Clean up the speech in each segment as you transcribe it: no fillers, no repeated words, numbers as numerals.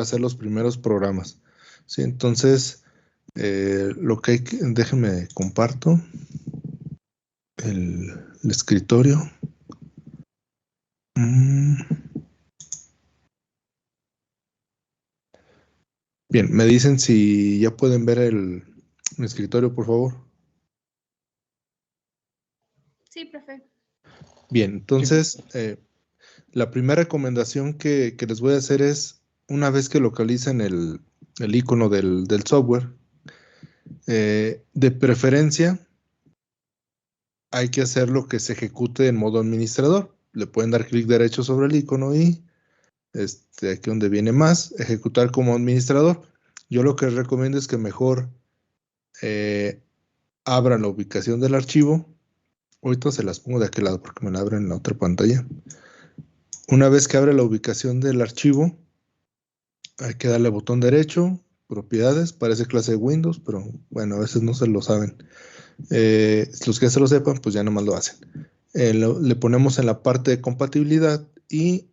hacer los primeros programas. Sí, entonces, lo que hay que, déjenme comparto el escritorio. Bien, me dicen si ya pueden ver el escritorio, por favor. Sí, profe. Bien, entonces, la primera recomendación que les voy a hacer es, una vez que localicen el icono del software, de preferencia, hay que hacer lo que se ejecute en modo administrador. Le pueden dar clic derecho sobre el icono y aquí donde viene más, ejecutar como administrador. Yo lo que les recomiendo es que mejor abran la ubicación del archivo. Ahorita se las pongo de aquel lado porque me la abren en la otra pantalla. Una vez que abre la ubicación del archivo, hay que darle botón derecho, propiedades, parece clase de Windows, pero bueno, a veces no se lo saben. Los que se lo sepan, pues ya nomás lo hacen. Le ponemos en la parte de compatibilidad y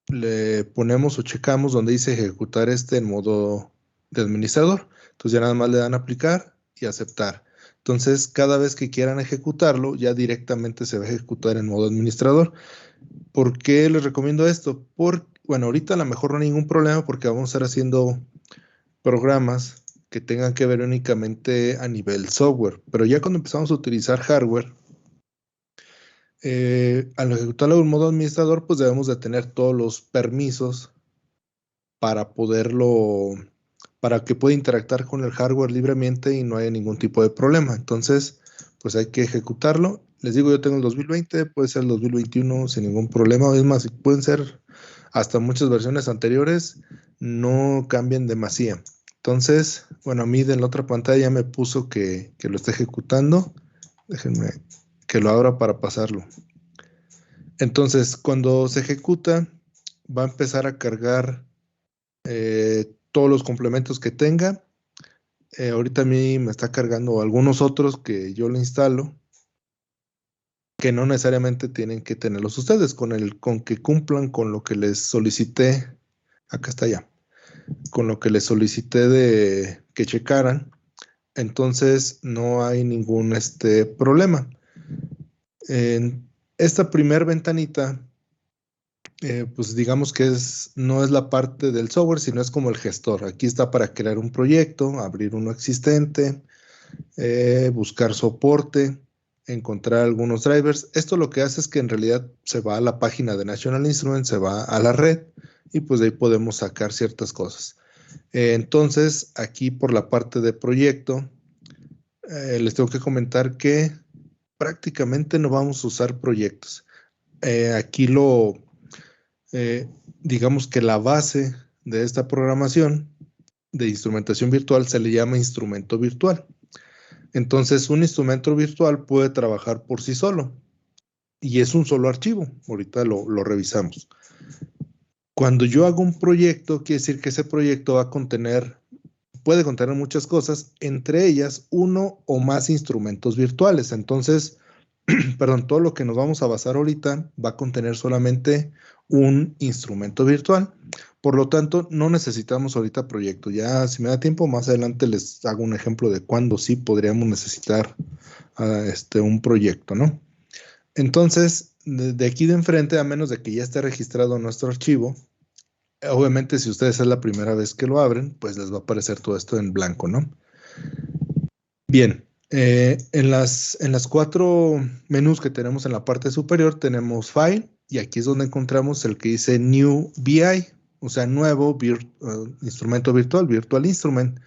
le ponemos o checamos donde dice ejecutar en modo de administrador. Entonces ya nada más le dan aplicar y aceptar. Entonces cada vez que quieran ejecutarlo, ya directamente se va a ejecutar en modo administrador. ¿Por qué les recomiendo esto? Bueno, ahorita a lo mejor no hay ningún problema porque vamos a estar haciendo programas que tengan que ver únicamente a nivel software, pero ya cuando empezamos a utilizar hardware, al ejecutarlo en modo administrador, pues debemos de tener todos los permisos para para que pueda interactuar con el hardware libremente y no haya ningún tipo de problema. Entonces, pues hay que ejecutarlo. Les digo, yo tengo el 2020, puede ser el 2021 sin ningún problema. Es más, pueden ser hasta muchas versiones anteriores, no cambian demasiado. Entonces, bueno, a mí de la otra pantalla ya me puso que lo está ejecutando. Déjenme que lo abra para pasarlo. Entonces, cuando se ejecuta, va a empezar a cargar todos los complementos que tenga. Ahorita a mí me está cargando algunos otros que yo le instalo, que no necesariamente tienen que tenerlos ustedes, con que cumplan con lo que les solicité. Acá está ya. Con lo que les solicité de que checaran. Entonces no hay ningún problema. En esta primer ventanita, pues digamos que no es la parte del software, sino es como el gestor. Aquí está para crear un proyecto, abrir uno existente, buscar soporte, encontrar algunos drivers. Esto lo que hace es que en realidad se va a la página de National Instruments, se va a la red y pues de ahí podemos sacar ciertas cosas. Entonces, aquí por la parte de proyecto, les tengo que comentar que prácticamente no vamos a usar proyectos. Aquí digamos que la base de esta programación de instrumentación virtual se le llama instrumento virtual. Entonces, un instrumento virtual puede trabajar por sí solo y es un solo archivo. Ahorita lo revisamos. Cuando yo hago un proyecto, quiere decir que ese proyecto puede contener muchas cosas, entre ellas uno o más instrumentos virtuales. Entonces, perdón, todo lo que nos vamos a basar ahorita va a contener solamente un instrumento virtual. Por lo tanto, no necesitamos ahorita proyecto. Ya, si me da tiempo, más adelante les hago un ejemplo de cuándo sí podríamos necesitar un proyecto, ¿no? Entonces, de aquí de enfrente, a menos de que ya esté registrado nuestro archivo, obviamente si ustedes es la primera vez que lo abren, pues les va a aparecer todo esto en blanco, ¿no? Bien, en las 4 menús que tenemos en la parte superior tenemos File y aquí es donde encontramos el que dice New VI, o sea, nuevo instrumento virtual, Virtual Instrument.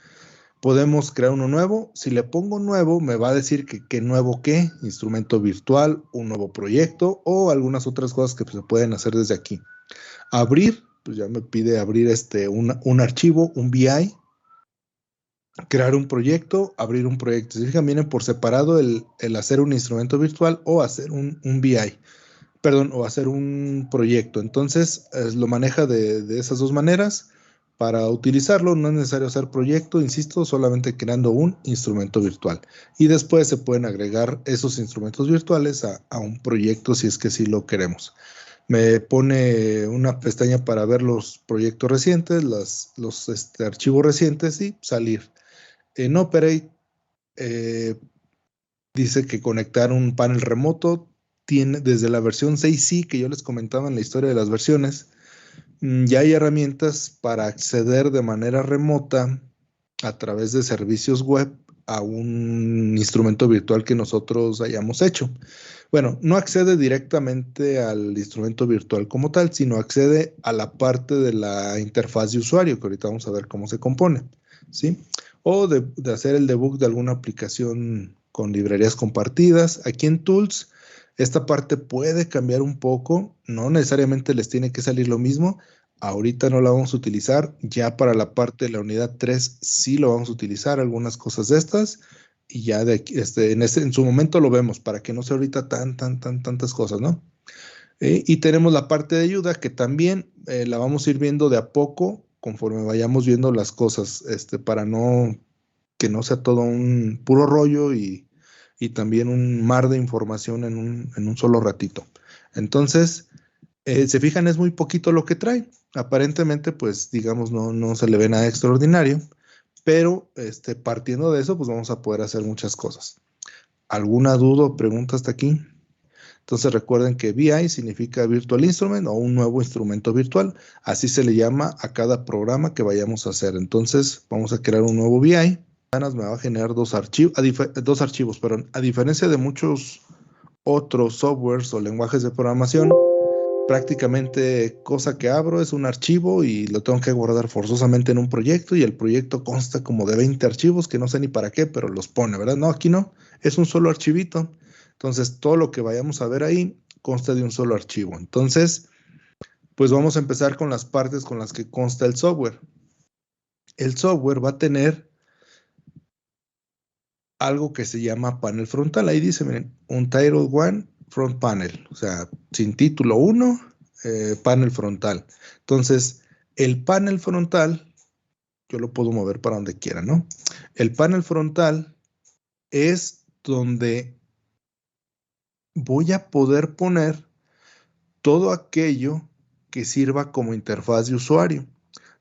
Podemos crear uno nuevo. Si le pongo nuevo, me va a decir que nuevo qué, instrumento virtual, un nuevo proyecto o algunas otras cosas que se pueden hacer desde aquí. Abrir, pues ya me pide abrir un archivo, un VI. Crear un proyecto, abrir un proyecto. Si fijan, viene por separado el hacer un instrumento virtual o hacer un VI. Perdón, o hacer un proyecto. Entonces, lo maneja de esas dos maneras. Para utilizarlo no es necesario hacer proyecto, insisto, solamente creando un instrumento virtual. Y después se pueden agregar esos instrumentos virtuales a un proyecto si es que sí lo queremos. Me pone una pestaña para ver los proyectos recientes, los archivos recientes y salir. En Operate dice que conectar un panel remoto tiene desde la versión 6C que yo les comentaba en la historia de las versiones. Ya hay herramientas para acceder de manera remota a través de servicios web a un instrumento virtual que nosotros hayamos hecho. Bueno, no accede directamente al instrumento virtual como tal, sino accede a la parte de la interfaz de usuario, que ahorita vamos a ver cómo se compone, ¿sí? O de hacer el debug de alguna aplicación con librerías compartidas. Aquí en Tools, esta parte puede cambiar un poco, no necesariamente les tiene que salir lo mismo. Ahorita no la vamos a utilizar, ya para la parte de la unidad 3 sí lo vamos a utilizar, algunas cosas de estas, y ya de aquí, en su momento lo vemos, para que no sea ahorita tantas cosas, ¿no? Y tenemos la parte de ayuda que también la vamos a ir viendo de a poco, conforme vayamos viendo las cosas, para que no sea todo un puro rollo y también un mar de información en un solo ratito. Entonces, se fijan, es muy poquito lo que trae. Aparentemente, pues, digamos, no se le ve nada extraordinario, pero partiendo de eso, pues vamos a poder hacer muchas cosas. ¿Alguna duda o pregunta hasta aquí? Entonces recuerden que VI significa Virtual Instrument o un nuevo instrumento virtual. Así se le llama a cada programa que vayamos a hacer. Entonces vamos a crear un nuevo VI. Me va a generar dos archivos, perdón. A diferencia de muchos otros softwares o lenguajes de programación, prácticamente cosa que abro es un archivo y lo tengo que guardar forzosamente en un proyecto y el proyecto consta como de 20 archivos que no sé ni para qué, pero los pone, ¿verdad? No, aquí no, es un solo archivito. Entonces, todo lo que vayamos a ver ahí consta de un solo archivo. Entonces, pues vamos a empezar con las partes con las que consta el software. El software va a tener algo que se llama panel frontal. Ahí dice, miren, un Title 1 Front Panel, o sea, sin título 1, panel frontal. Entonces, el panel frontal, yo lo puedo mover para donde quiera, ¿no? El panel frontal es donde voy a poder poner todo aquello que sirva como interfaz de usuario,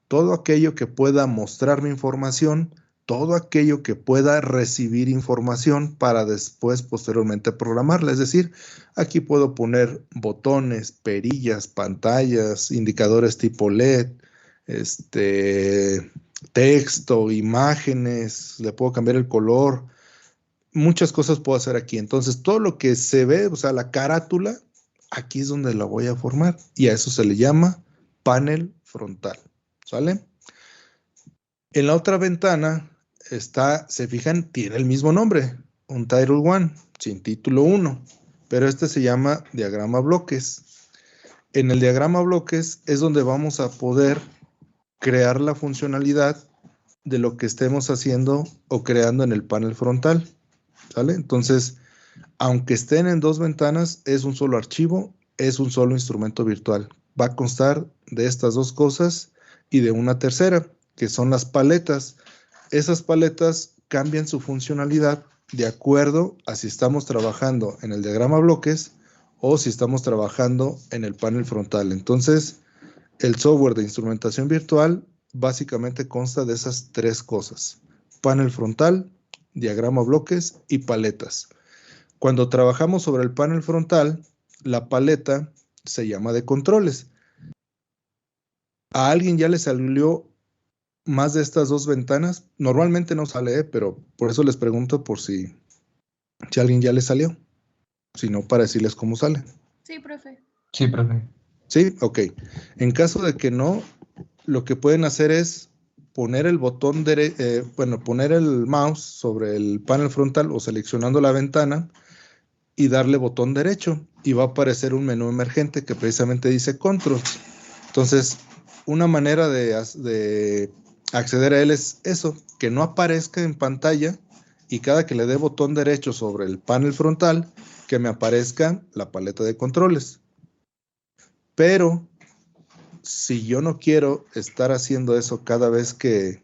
todo aquello que pueda mostrarme información, todo aquello que pueda recibir información para después posteriormente programarla. Es decir, aquí puedo poner botones, perillas, pantallas, indicadores tipo LED, texto, imágenes, le puedo cambiar el color, muchas cosas puedo hacer aquí. Entonces, todo lo que se ve, o sea, la carátula, aquí es donde la voy a formar y a eso se le llama panel frontal. ¿Sale? En la otra ventana está, se fijan, tiene el mismo nombre, un Title 1, sin título 1, pero este se llama diagrama bloques. En el diagrama bloques es donde vamos a poder crear la funcionalidad de lo que estemos haciendo o creando en el panel frontal. ¿Sale? Entonces, aunque estén en dos ventanas, es un solo archivo, es un solo instrumento virtual. Va a constar de estas dos cosas y de una tercera, que son las paletas. Esas paletas cambian su funcionalidad de acuerdo a si estamos trabajando en el diagrama bloques o si estamos trabajando en el panel frontal. Entonces, el software de instrumentación virtual básicamente consta de esas tres cosas: panel frontal, diagrama bloques y paletas. Cuando trabajamos sobre el panel frontal, la paleta se llama de controles. ¿A alguien ya le salió más de estas dos ventanas? Normalmente no sale, pero por eso les pregunto por si a alguien ya le salió. Si no, para decirles cómo sale. Sí, profe. Sí, profe. ¿Sí? Ok. En caso de que no, lo que pueden hacer es poner el botón, poner el mouse sobre el panel frontal o seleccionando la ventana y darle botón derecho y va a aparecer un menú emergente que precisamente dice Controls. Entonces, una manera de acceder a él es eso, que no aparezca en pantalla y cada que le dé botón derecho sobre el panel frontal, que me aparezca la paleta de controles. Pero si yo no quiero estar haciendo eso cada vez que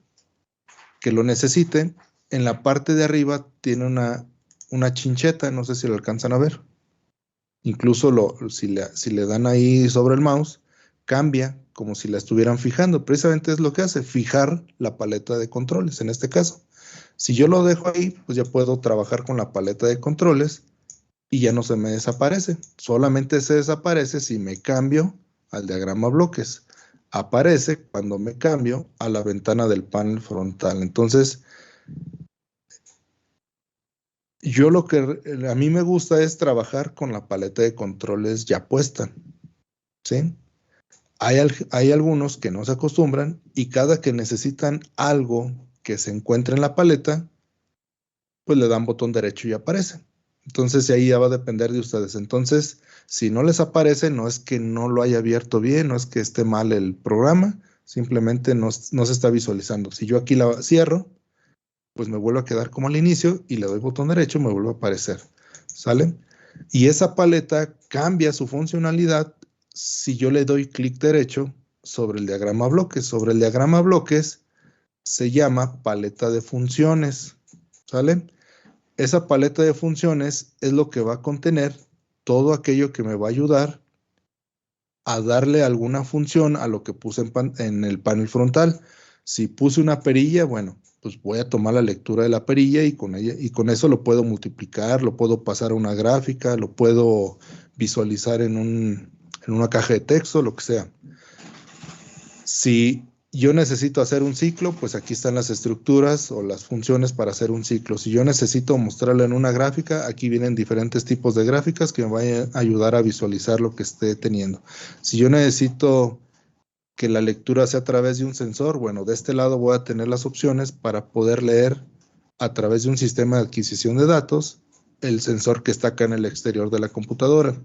lo necesite, en la parte de arriba tiene una chincheta, no sé si lo alcanzan a ver. Incluso si le dan ahí sobre el mouse, cambia como si la estuvieran fijando. Precisamente es lo que hace, fijar la paleta de controles en este caso. Si yo lo dejo ahí, pues ya puedo trabajar con la paleta de controles y ya no se me desaparece. Solamente se desaparece si me cambio al diagrama bloques. Aparece cuando me cambio a la ventana del panel frontal. Entonces, yo lo que a mí me gusta es trabajar con la paleta de controles ya puesta, ¿sí? Hay algunos que no se acostumbran y cada que necesitan algo que se encuentre en la paleta, pues le dan botón derecho y aparece. Entonces ahí ya va a depender de ustedes. Entonces, si no les aparece, no es que no lo haya abierto bien, no es que esté mal el programa, simplemente no se está visualizando. Si yo aquí la cierro, pues me vuelve a quedar como al inicio y le doy botón derecho, me vuelve a aparecer. ¿Sale? Y esa paleta cambia su funcionalidad si yo le doy clic derecho sobre el diagrama bloques. Sobre el diagrama bloques se llama paleta de funciones. ¿Sale? Esa paleta de funciones es lo que va a contener todo aquello que me va a ayudar a darle alguna función a lo que puse en el panel frontal. Si puse una perilla, bueno, pues voy a tomar la lectura de la perilla y con eso lo puedo multiplicar, lo puedo pasar a una gráfica, lo puedo visualizar en una caja de texto, lo que sea. Si yo necesito hacer un ciclo, pues aquí están las estructuras o las funciones para hacer un ciclo. Si yo necesito mostrarlo en una gráfica, aquí vienen diferentes tipos de gráficas que me van a ayudar a visualizar lo que esté teniendo. Si yo necesito que la lectura sea a través de un sensor, bueno, de este lado voy a tener las opciones para poder leer a través de un sistema de adquisición de datos el sensor que está acá en el exterior de la computadora.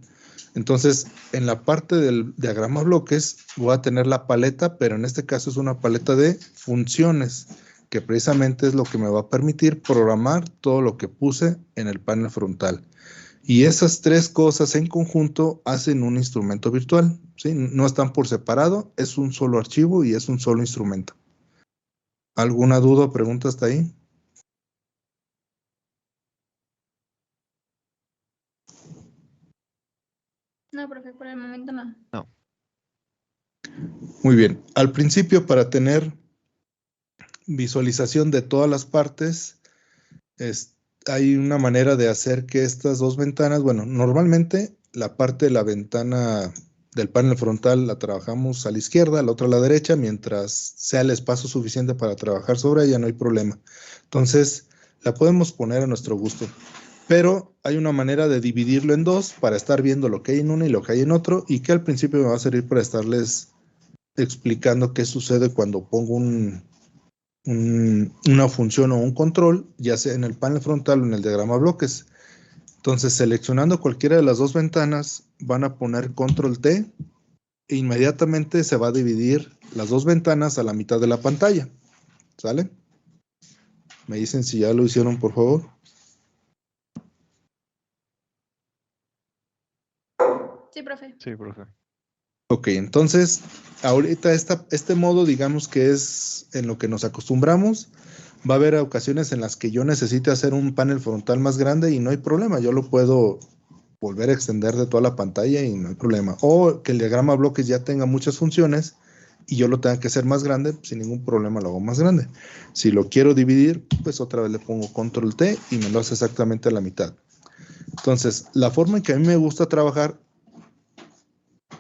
Entonces, en la parte del diagrama bloques voy a tener la paleta, pero en este caso es una paleta de funciones, que precisamente es lo que me va a permitir programar todo lo que puse en el panel frontal. Y esas tres cosas en conjunto hacen un instrumento virtual, ¿sí? No están por separado, es un solo archivo y es un solo instrumento. ¿Alguna duda o pregunta hasta ahí? No, profe, por el momento no. No. Muy bien. Al principio, para tener visualización de todas las partes, hay una manera de hacer que estas dos ventanas, bueno, normalmente la parte de la ventana del panel frontal la trabajamos a la izquierda, la otra a la derecha, mientras sea el espacio suficiente para trabajar sobre ella, no hay problema. Entonces, la podemos poner a nuestro gusto. Pero hay una manera de dividirlo en dos para estar viendo lo que hay en uno y lo que hay en otro, y que al principio me va a servir para estarles explicando qué sucede cuando pongo una función o un control, ya sea en el panel frontal o en el diagrama bloques. Entonces, seleccionando cualquiera de las dos ventanas, van a poner control T e inmediatamente se va a dividir las dos ventanas a la mitad de la pantalla. ¿Sale? Me dicen si ya lo hicieron, por favor. Sí, profe. Sí, profe. Ok, entonces, ahorita este modo, digamos que es en lo que nos acostumbramos. Va a haber ocasiones en las que yo necesite hacer un panel frontal más grande y no hay problema, yo lo puedo volver a extender de toda la pantalla y no hay problema. O que el diagrama bloques ya tenga muchas funciones y yo lo tenga que hacer más grande, sin ningún problema lo hago más grande. Si lo quiero dividir, pues otra vez le pongo control T y me lo hace exactamente a la mitad. Entonces, la forma en que a mí me gusta trabajar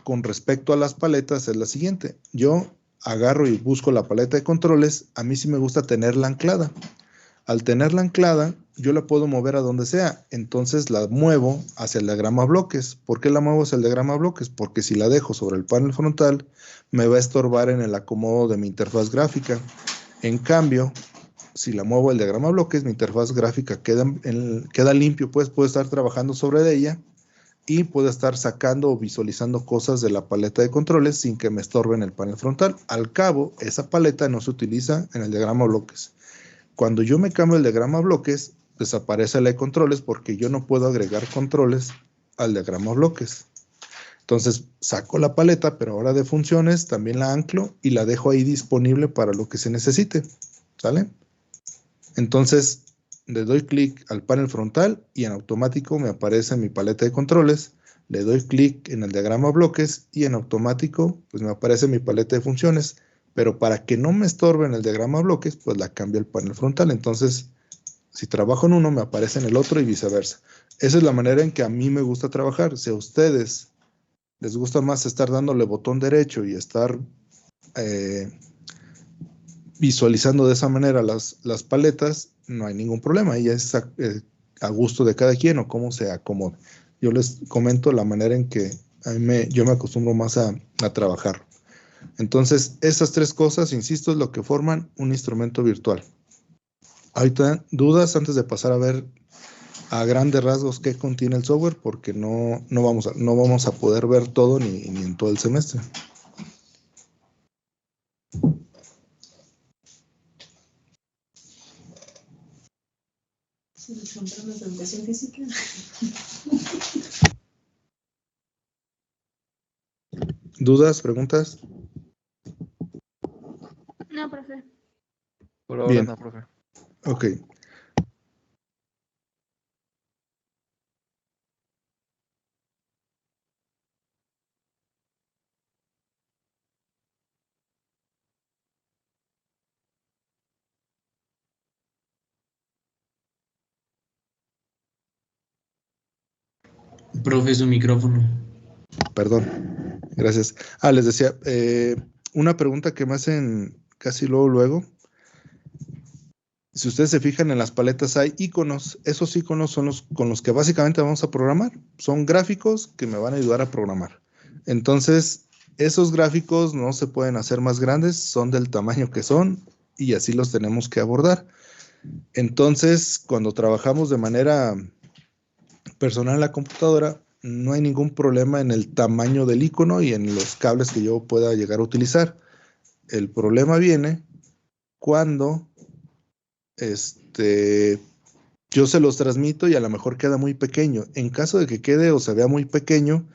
con respecto a las paletas es la siguiente. Yo agarro y busco la paleta de controles. A mí sí me gusta tenerla anclada. Al tenerla anclada, yo la puedo mover a donde sea. Entonces la muevo hacia el diagrama bloques. ¿Por qué la muevo hacia el diagrama bloques? Porque si la dejo sobre el panel frontal, me va a estorbar en el acomodo de mi interfaz gráfica. En cambio, si la muevo al diagrama bloques, mi interfaz gráfica queda limpio, pues puedo estar trabajando sobre ella y puedo estar sacando o visualizando cosas de la paleta de controles sin que me estorbe en el panel frontal. Al cabo, esa paleta no se utiliza en el diagrama bloques. Cuando yo me cambio el diagrama bloques, desaparece la de controles porque yo no puedo agregar controles al diagrama bloques. Entonces saco la paleta, pero ahora de funciones también la anclo y la dejo ahí disponible para lo que se necesite. ¿Sale? Entonces le doy clic al panel frontal y en automático me aparece mi paleta de controles le doy clic en el diagrama bloques y en automático pues me aparece mi paleta de funciones, pero para que no me estorbe en el diagrama bloques, pues la cambio al panel frontal. Entonces, si trabajo en uno, me aparece en el otro y viceversa. Esa es la manera en que a mí me gusta trabajar. Si a ustedes les gusta más estar dándole botón derecho y estar visualizando de esa manera las paletas, no hay ningún problema. Ya es a gusto de cada quien o cómo se acomode. Yo les comento la manera en que yo me acostumbro más a trabajar. Entonces, esas tres cosas, insisto, es lo que forman un instrumento virtual. Ahorita, dudas antes de pasar a ver a grandes rasgos qué contiene el software, porque no vamos a poder ver todo ni en todo el semestre. Educación física. ¿Dudas, preguntas? No, profe. Por ahora Bien. no, profe. Ok. Profe, su micrófono. Perdón, gracias. Les decía, una pregunta que me hacen casi luego. Si ustedes se fijan en las paletas hay iconos. Esos iconos son los con los que básicamente vamos a programar. Son gráficos que me van a ayudar a programar. Entonces, esos gráficos no se pueden hacer más grandes, son del tamaño que son y así los tenemos que abordar. Entonces, cuando trabajamos de manera personal en la computadora, no hay ningún problema en el tamaño del icono y en los cables que yo pueda llegar a utilizar. El problema viene cuando yo se los transmito y a lo mejor queda muy pequeño. En caso de que quede o se vea muy pequeño,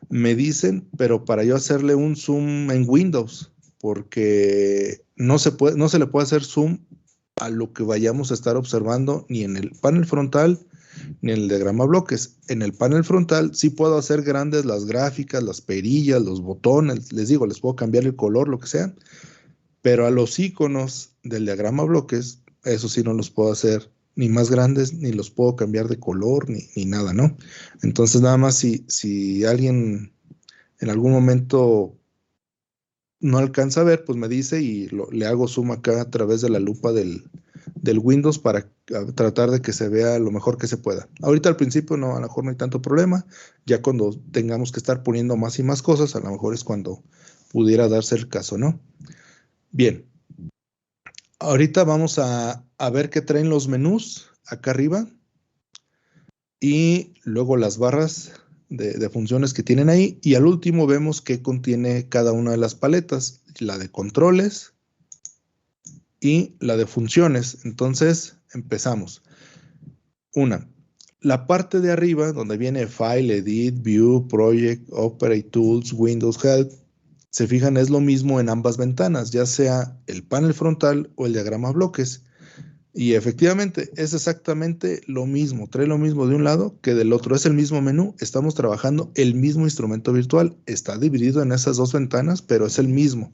me dicen, pero para yo hacerle un zoom en Windows, porque no se le puede hacer zoom a lo que vayamos a estar observando ni en el panel frontal ni en el diagrama bloques. En el panel frontal sí puedo hacer grandes las gráficas, las perillas, los botones, les digo, les puedo cambiar el color, lo que sea, pero a los iconos del diagrama bloques, eso sí no los puedo hacer ni más grandes, ni los puedo cambiar de color, ni nada, ¿no? Entonces nada más si alguien en algún momento no alcanza a ver, pues me dice y le hago zoom acá a través de la lupa del Windows para tratar de que se vea lo mejor que se pueda. Ahorita al principio no, a lo mejor no hay tanto problema, ya cuando tengamos que estar poniendo más y más cosas, a lo mejor es cuando pudiera darse el caso, ¿no? Bien, ahorita vamos a ver qué traen los menús acá arriba y luego las barras de funciones que tienen ahí y al último vemos qué contiene cada una de las paletas, la de controles y la de funciones. Entonces empezamos. La parte de arriba donde viene File, Edit, View, Project, Operate Tools, Windows Help, se fijan es lo mismo en ambas ventanas, ya sea el panel frontal o el diagrama bloques. Y efectivamente es exactamente lo mismo, trae lo mismo de un lado que del otro, es el mismo menú, estamos trabajando el mismo instrumento virtual, está dividido en esas dos ventanas, pero es el mismo.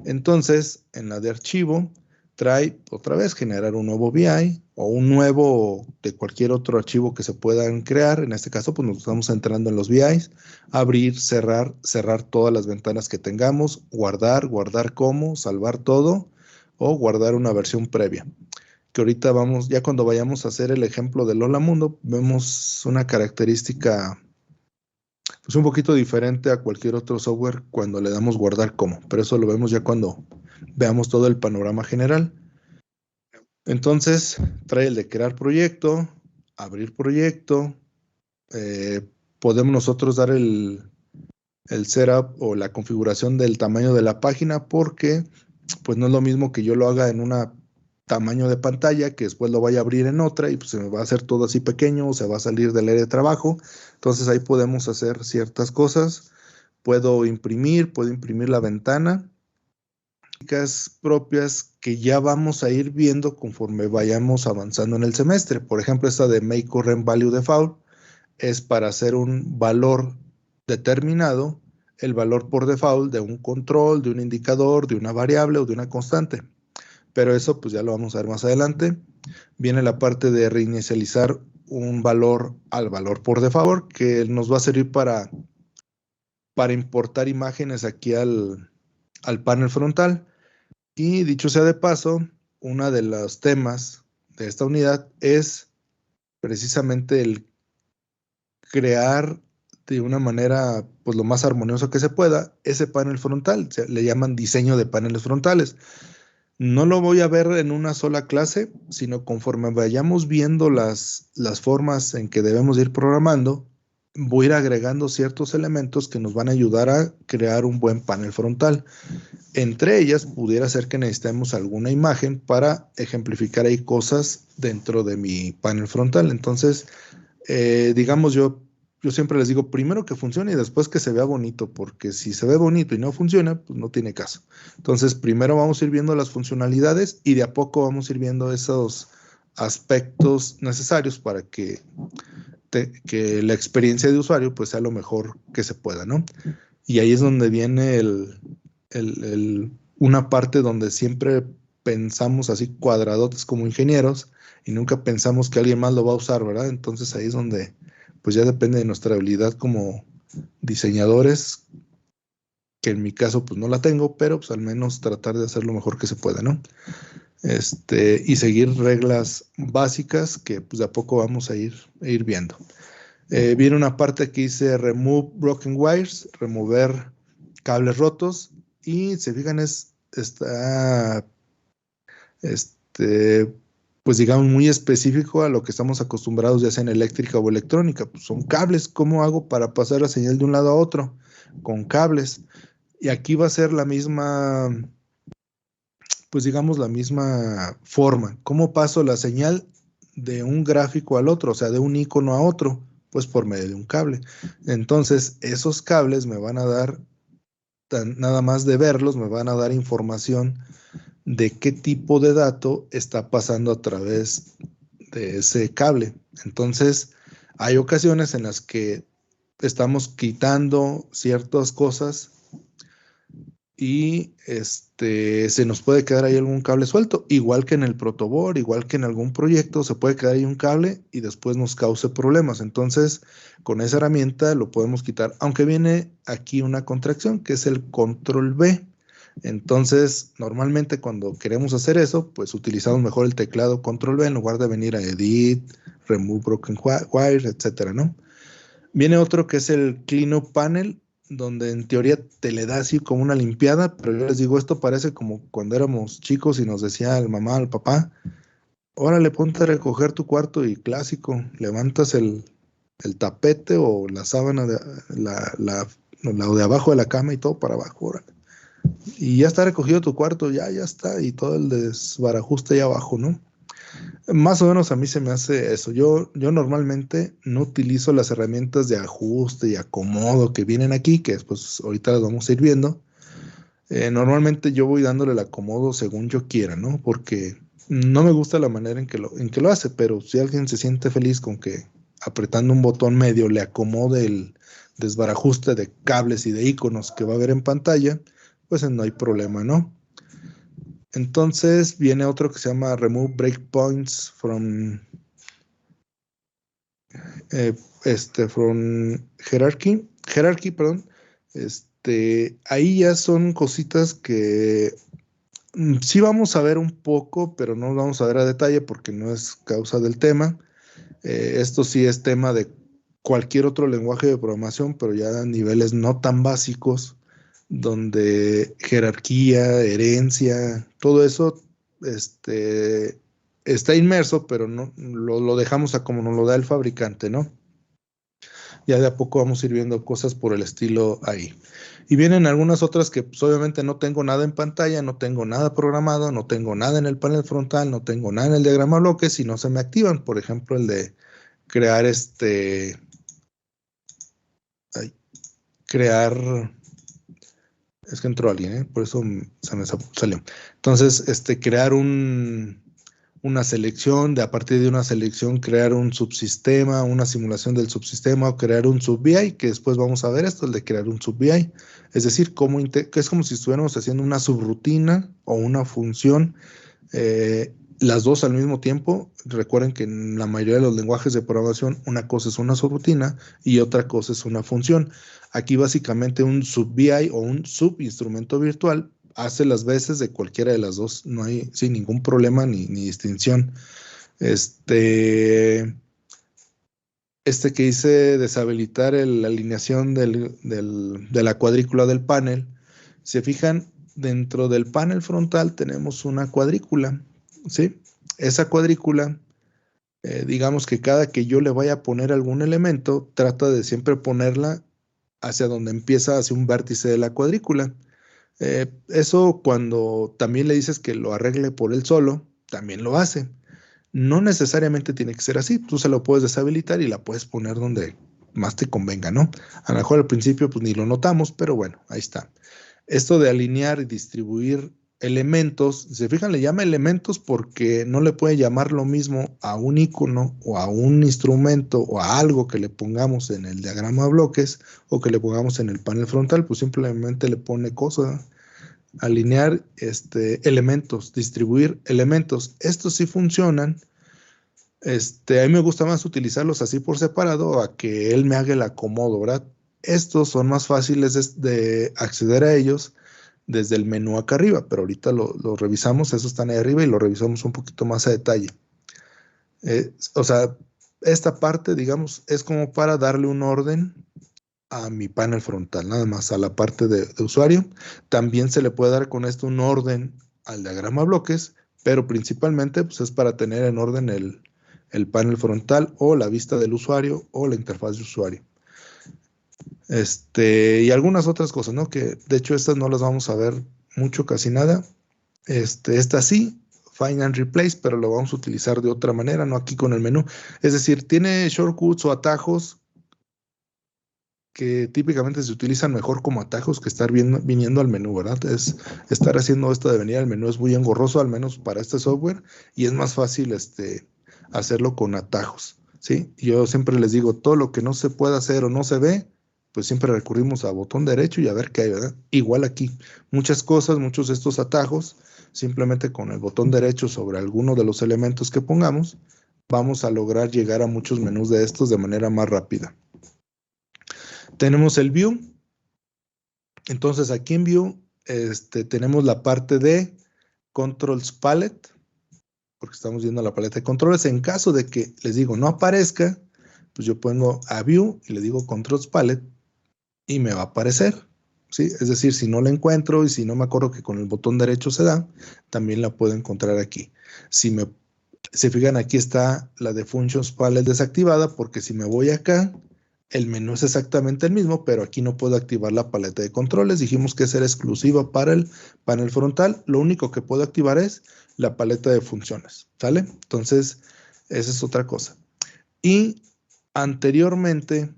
Entonces, en la de archivo, trae otra vez generar un nuevo VI o un nuevo de cualquier otro archivo que se puedan crear, en este caso pues nos estamos entrando en los VIs, abrir, cerrar todas las ventanas que tengamos, guardar como, salvar todo o guardar una versión previa. Que ahorita ya cuando vayamos a hacer el ejemplo del Hola Mundo, vemos una característica pues un poquito diferente a cualquier otro software cuando le damos guardar como, pero eso lo vemos ya cuando veamos todo el panorama general. Entonces, trae el de crear proyecto, abrir proyecto, podemos nosotros dar el setup o la configuración del tamaño de la página porque pues no es lo mismo que yo lo haga en una tamaño de pantalla, que después lo vaya a abrir en otra y pues se me va a hacer todo así pequeño o se va a salir del área de trabajo. Entonces ahí podemos hacer ciertas cosas. Puedo imprimir la ventana. Propias que ya vamos a ir viendo conforme vayamos avanzando en el semestre. Por ejemplo, esta de Make Current Value Default. es para hacer un valor determinado, el valor por default de un control, de un indicador, de una variable o de una constante. Pero eso pues ya lo vamos a ver más adelante. Viene la parte de reinicializar un valor al valor por default, que nos va a servir para importar imágenes aquí al panel frontal. Y dicho sea de paso, uno de los temas de esta unidad es precisamente el crear de una manera pues lo más armonioso que se pueda ese panel frontal. Le llaman diseño de paneles frontales. No lo voy a ver en una sola clase, sino conforme vayamos viendo las formas en que debemos ir programando, voy a ir agregando ciertos elementos que nos van a ayudar a crear un buen panel frontal. Entre ellas, pudiera ser que necesitemos alguna imagen para ejemplificar ahí cosas dentro de mi panel frontal. Entonces, digamos, yo siempre les digo, primero que funcione y después que se vea bonito, porque si se ve bonito y no funciona, pues no tiene caso. Entonces, primero vamos a ir viendo las funcionalidades y de a poco vamos a ir viendo esos aspectos necesarios para que la experiencia de usuario pues sea lo mejor que se pueda, ¿no? Y ahí es donde viene una parte donde siempre pensamos así cuadradotes como ingenieros y nunca pensamos que alguien más lo va a usar, ¿verdad? Entonces ahí es donde pues ya depende de nuestra habilidad como diseñadores, que en mi caso pues no la tengo, pero pues al menos tratar de hacer lo mejor que se pueda, ¿no? Y seguir reglas básicas que pues de a poco vamos a ir viendo. Viene una parte que dice remove broken wires, remover cables rotos, y se fijan está pues digamos muy específico a lo que estamos acostumbrados ya sea en eléctrica o electrónica. Pues son cables. ¿Cómo hago para pasar la señal de un lado a otro? Con cables. Y aquí va a ser la misma, pues digamos la misma forma. ¿Cómo paso la señal de un gráfico al otro? O sea, de un icono a otro, pues por medio de un cable. Entonces, esos cables me van a dar, nada más de verlos, me van a dar información de qué tipo de dato está pasando a través de ese cable. Entonces, hay ocasiones en las que estamos quitando ciertas cosas y se nos puede quedar ahí algún cable suelto, igual que en el protoboard, igual que en algún proyecto, se puede quedar ahí un cable y después nos cause problemas. Entonces, con esa herramienta lo podemos quitar, aunque viene aquí una contracción que es el control B. Entonces, normalmente cuando queremos hacer eso, pues utilizamos mejor el teclado control B en lugar de venir a edit, remove broken wires, etcétera, ¿no? Viene otro que es el cleanup panel, donde en teoría te le da así como una limpiada, pero yo les digo, esto parece como cuando éramos chicos y nos decía el mamá, el papá, órale, ponte a recoger tu cuarto, y clásico, levantas el tapete o la sábana, la de abajo de la cama y todo para abajo, órale. Y ya está recogido tu cuarto, ya está, y todo el desbarajuste ahí abajo, ¿no? Más o menos a mí se me hace eso. Yo normalmente no utilizo las herramientas de ajuste y acomodo que vienen aquí, que después ahorita las vamos a ir viendo. Normalmente yo voy dándole el acomodo según yo quiera, ¿no? Porque no me gusta la manera en que lo hace, pero si alguien se siente feliz con que apretando un botón medio le acomode el desbarajuste de cables y de iconos que va a ver en pantalla, pues no hay problema, ¿no? Entonces viene otro que se llama Remove Breakpoints from Hierarchy, perdón. Ahí ya son cositas que sí vamos a ver un poco, pero no vamos a ver a detalle porque no es causa del tema. Esto sí es tema de cualquier otro lenguaje de programación, pero ya a niveles no tan básicos, donde jerarquía, herencia, todo eso está inmerso, pero no lo dejamos a como nos lo da el fabricante, ¿no? Ya de a poco vamos a ir viendo cosas por el estilo ahí. Y vienen algunas otras que pues, obviamente no tengo nada en pantalla, no tengo nada programado, no tengo nada en el panel frontal, no tengo nada en el diagrama bloques y no se me activan. Por ejemplo, el de crear es que entró alguien, por eso se me salió. Entonces, crear un una selección, a partir de una selección crear un subsistema, una simulación del subsistema o crear un sub-BI, que después vamos a ver esto, el de crear un sub-BI. Es decir, que es como si estuviéramos haciendo una subrutina o una función, las dos al mismo tiempo. Recuerden que en la mayoría de los lenguajes de programación una cosa es una subrutina y otra cosa es una función. Aquí básicamente un sub-BI o un subinstrumento virtual hace las veces de cualquiera de las dos, no hay sin ningún problema ni distinción. Este que dice deshabilitar la alineación de la cuadrícula del panel. Se fijan, dentro del panel frontal tenemos una cuadrícula, ¿sí? Esa cuadrícula, digamos que cada que yo le vaya a poner algún elemento, trata de siempre ponerla hacia donde empieza, hacia un vértice de la cuadrícula. Eso cuando también le dices que lo arregle por él solo, también lo hace. No necesariamente tiene que ser así, tú se lo puedes deshabilitar y la puedes poner donde más te convenga, ¿no? A lo mejor al principio pues ni lo notamos, pero bueno, ahí está. Esto de alinear y distribuir elementos, si se fijan, le llama elementos porque no le puede llamar lo mismo a un icono o a un instrumento o a algo que le pongamos en el diagrama de bloques o que le pongamos en el panel frontal, pues simplemente le pone cosas. Alinear elementos, distribuir elementos. Estos sí funcionan. A mí me gusta más utilizarlos así por separado a que él me haga el acomodo, ¿verdad? Estos son más fáciles de acceder a ellos desde el menú acá arriba, pero ahorita lo revisamos, esos están ahí arriba y lo revisamos un poquito más a detalle. O sea, esta parte, digamos, es como para darle un orden a mi panel frontal, nada más a la parte de usuario. También se le puede dar con esto un orden al diagrama bloques, pero principalmente pues, es para tener en orden el panel frontal o la vista del usuario o la interfaz de usuario. Y algunas otras cosas, ¿no? Que de hecho estas no las vamos a ver mucho, casi nada. Esta sí, Find and Replace, pero lo vamos a utilizar de otra manera, no aquí con el menú. Es decir, tiene shortcuts o atajos que típicamente se utilizan mejor como atajos que estar viniendo al menú, ¿verdad? Estar haciendo esto de venir al menú es muy engorroso, al menos para este software, y es más fácil hacerlo con atajos, ¿sí? Yo siempre les digo, todo lo que no se puede hacer o no se ve, pues siempre recurrimos a botón derecho y a ver qué hay, ¿verdad? Igual aquí, muchas cosas, muchos de estos atajos, simplemente con el botón derecho sobre alguno de los elementos que pongamos, vamos a lograr llegar a muchos menús de estos de manera más rápida. Tenemos el View. Entonces aquí en View tenemos la parte de Controls Palette, porque estamos viendo la paleta de controles. En caso de que, les digo, no aparezca, pues yo pongo a View y le digo Controls Palette y me va a aparecer, ¿sí? Es decir, si no la encuentro y si no me acuerdo que con el botón derecho se da, también la puedo encontrar aquí. Si se fijan, aquí está la de Functions Palette desactivada, porque si me voy acá, el menú es exactamente el mismo, pero aquí no puedo activar la paleta de controles. Dijimos que era exclusiva para el panel frontal. Lo único que puedo activar es la paleta de funciones, ¿sale? Entonces, esa es otra cosa. Y anteriormente,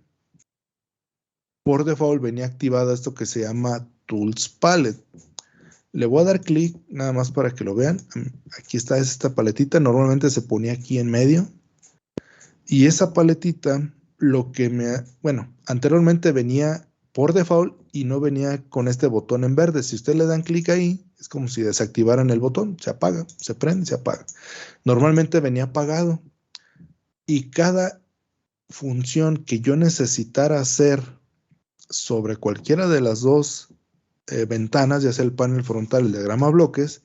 por default, venía activada esto que se llama Tools Palette. Le voy a dar clic nada más para que lo vean. Aquí está esta paletita. Normalmente se ponía aquí en medio. Y esa paletita, anteriormente venía por default y no venía con este botón en verde. Si ustedes le dan clic ahí, es como si desactivaran el botón. Se apaga, se prende, se apaga. Normalmente venía apagado. Y cada función que yo necesitara hacer sobre cualquiera de las dos ventanas, ya sea el panel frontal, el diagrama bloques,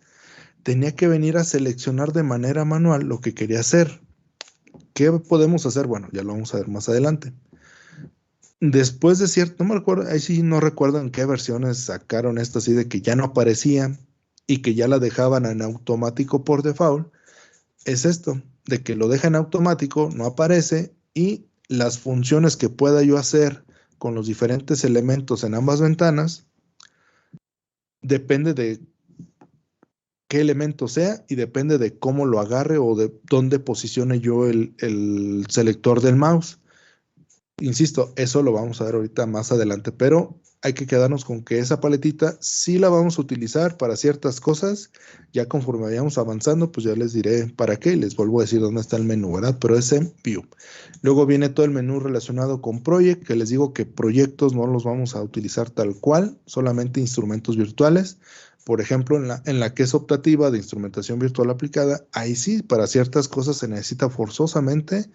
tenía que venir a seleccionar de manera manual lo que quería hacer. ¿Qué podemos hacer? Bueno, ya lo vamos a ver más adelante. Después de cierto, no me recuerdo, ahí sí no recuerdo en qué versiones sacaron esto así de que ya no aparecía y que ya la dejaban en automático por default. Es esto, de que lo deja en automático, no aparece y las funciones que pueda yo hacer con los diferentes elementos en ambas ventanas depende de qué elemento sea y depende de cómo lo agarre o de dónde posicione yo el selector del mouse. Insisto, eso lo vamos a ver ahorita más adelante, pero hay que quedarnos con que esa paletita sí la vamos a utilizar para ciertas cosas. Ya conforme vayamos avanzando, pues ya les diré para qué y les vuelvo a decir dónde está el menú, ¿verdad? Pero es en View. Luego viene todo el menú relacionado con Project, que les digo que proyectos no los vamos a utilizar tal cual, solamente instrumentos virtuales. Por ejemplo, en la que es optativa de instrumentación virtual aplicada, ahí sí, para ciertas cosas se necesita forzosamente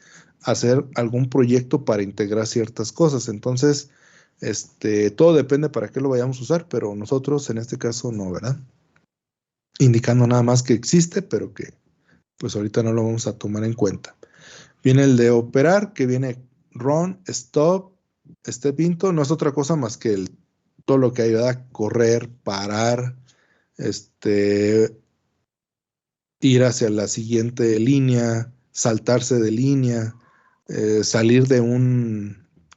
hacer algún proyecto para integrar ciertas cosas. Entonces, todo depende para qué lo vayamos a usar, pero nosotros en este caso no, ¿verdad? Indicando nada más que existe, pero que pues ahorita no lo vamos a tomar en cuenta. Viene el de operar, que viene run, stop, step into, no es otra cosa más que todo lo que hay, ¿verdad? Correr, parar, ir hacia la siguiente línea, saltarse de línea, salir de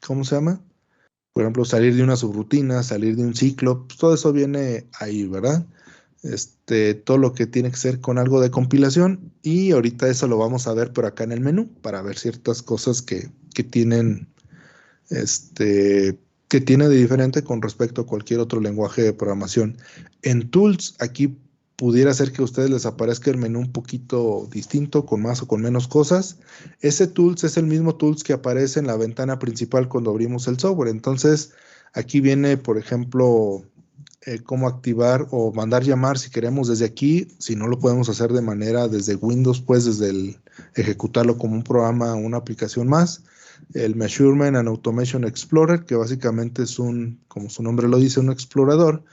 ¿cómo se llama? Por ejemplo, salir de una subrutina, salir de un ciclo, pues todo eso viene ahí, ¿verdad? Todo lo que tiene que ser con algo de compilación y ahorita eso lo vamos a ver por acá en el menú para ver ciertas cosas que tienen, que tiene de diferente con respecto a cualquier otro lenguaje de programación. En Tools, aquí pudiera ser que a ustedes les aparezca el menú un poquito distinto, con más o con menos cosas. Ese Tools es el mismo Tools que aparece en la ventana principal cuando abrimos el software. Entonces, aquí viene, por ejemplo, cómo activar o mandar llamar si queremos desde aquí. Si no lo podemos hacer de manera desde Windows, pues desde ejecutarlo como un programa o una aplicación más. El Measurement and Automation Explorer, que básicamente es como su nombre lo dice, un explorador.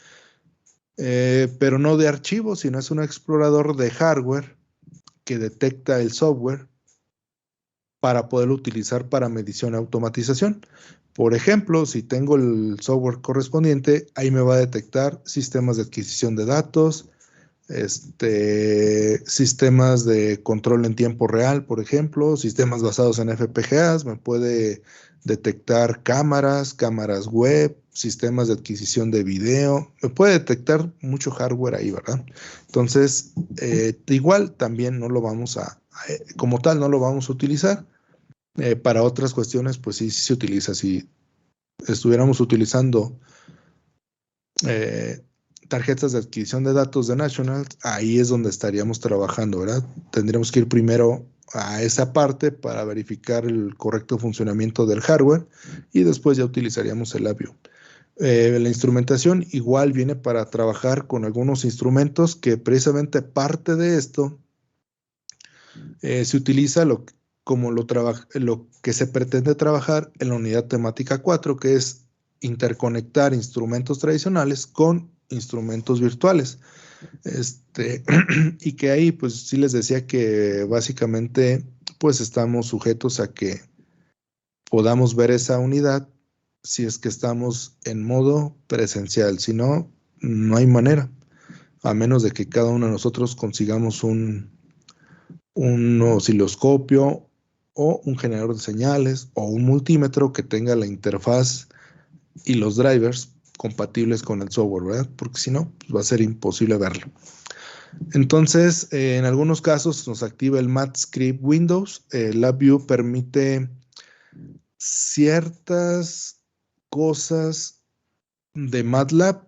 Pero no de archivos, sino es un explorador de hardware que detecta el software para poderlo utilizar para medición y automatización. Por ejemplo, si tengo el software correspondiente, ahí me va a detectar sistemas de adquisición de datos, sistemas de control en tiempo real, por ejemplo, sistemas basados en FPGAs, me puede detectar cámaras web, sistemas de adquisición de video, me puede detectar mucho hardware ahí, ¿verdad? Entonces, igual también no lo vamos como tal, no lo vamos a utilizar. Para otras cuestiones, pues sí se utiliza. Si estuviéramos utilizando tarjetas de adquisición de datos de National, ahí es donde estaríamos trabajando, ¿verdad? Tendríamos que ir primero a esa parte para verificar el correcto funcionamiento del hardware y después ya utilizaríamos el LabVIEW. La instrumentación igual viene para trabajar con algunos instrumentos que precisamente parte de esto se utiliza como lo que se pretende trabajar en la unidad temática 4, que es interconectar instrumentos tradicionales con instrumentos virtuales. Y que ahí, pues sí les decía que básicamente, pues estamos sujetos a que podamos ver esa unidad si es que estamos en modo presencial. Si no, no hay manera, a menos de que cada uno de nosotros consigamos un osciloscopio o un generador de señales o un multímetro que tenga la interfaz y los drivers compatibles con el software, ¿verdad? Porque si no, pues va a ser imposible verlo. Entonces, en algunos casos nos activa el MATScript Windows. LabVIEW permite ciertas cosas de MATLAB.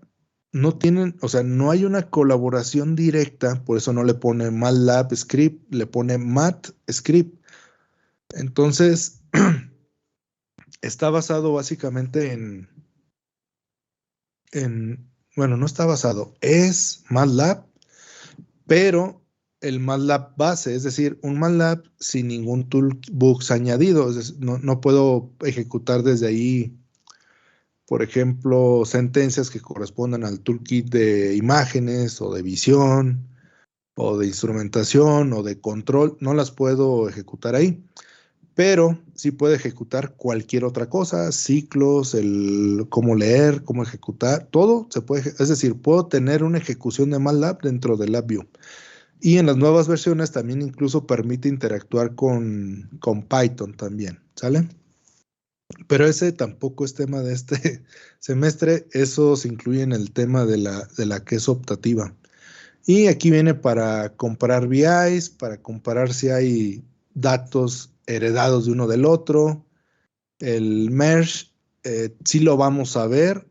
No tienen, o sea, no hay una colaboración directa, por eso no le pone MATLAB Script, le pone MATScript. Entonces, está basado básicamente bueno, no está basado, es MATLAB, pero el MATLAB base, es decir, un MATLAB sin ningún toolbox añadido. Es decir, no puedo ejecutar desde ahí, por ejemplo, sentencias que correspondan al toolkit de imágenes o de visión o de instrumentación o de control, no las puedo ejecutar ahí, pero sí puedo ejecutar cualquier otra cosa, ciclos, cómo leer, cómo ejecutar, todo se puede, es decir, puedo tener una ejecución de MATLAB dentro de LabVIEW. Y en las nuevas versiones también incluso permite interactuar con Python también, ¿sale? Pero ese tampoco es tema de este semestre, eso se incluye en el tema de la que es optativa. Y aquí viene para comparar VIs, para comparar si hay datos heredados de uno del otro. El merge sí lo vamos a ver.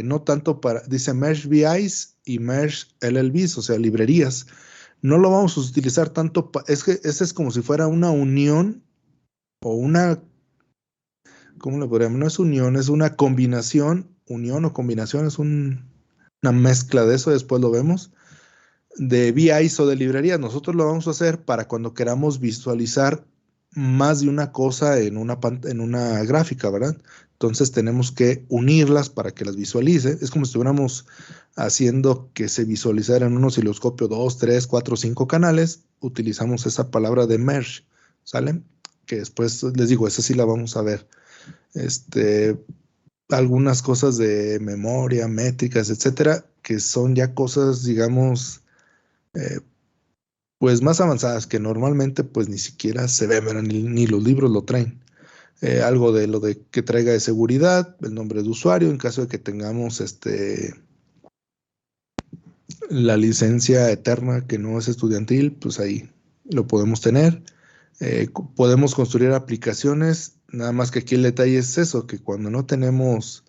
no tanto para, dice Merge VIs y Merge LLVs, o sea, librerías. No lo vamos a utilizar tanto, es que ese es como si fuera una unión o una, ¿cómo le podríamos? No es unión, es una combinación, unión o combinación, es una mezcla de eso, después lo vemos, de VIs o de librerías. Nosotros lo vamos a hacer para cuando queramos visualizar más de una cosa en una gráfica, ¿verdad? Entonces tenemos que unirlas para que las visualice. Es como si estuviéramos haciendo que se visualizara en un osciloscopio 2, 3, 4, 5 canales. Utilizamos esa palabra de merge, ¿sale? Que después les digo, esa sí la vamos a ver. Algunas cosas de memoria, métricas, etcétera, que son ya cosas, digamos, pues más avanzadas que normalmente pues ni siquiera se ven, ¿verdad? Ni los libros lo traen. Algo de lo de que traiga de seguridad, el nombre de usuario, en caso de que tengamos la licencia eterna que no es estudiantil, pues ahí lo podemos tener. Podemos construir aplicaciones, nada más que aquí el detalle es eso, que cuando no tenemos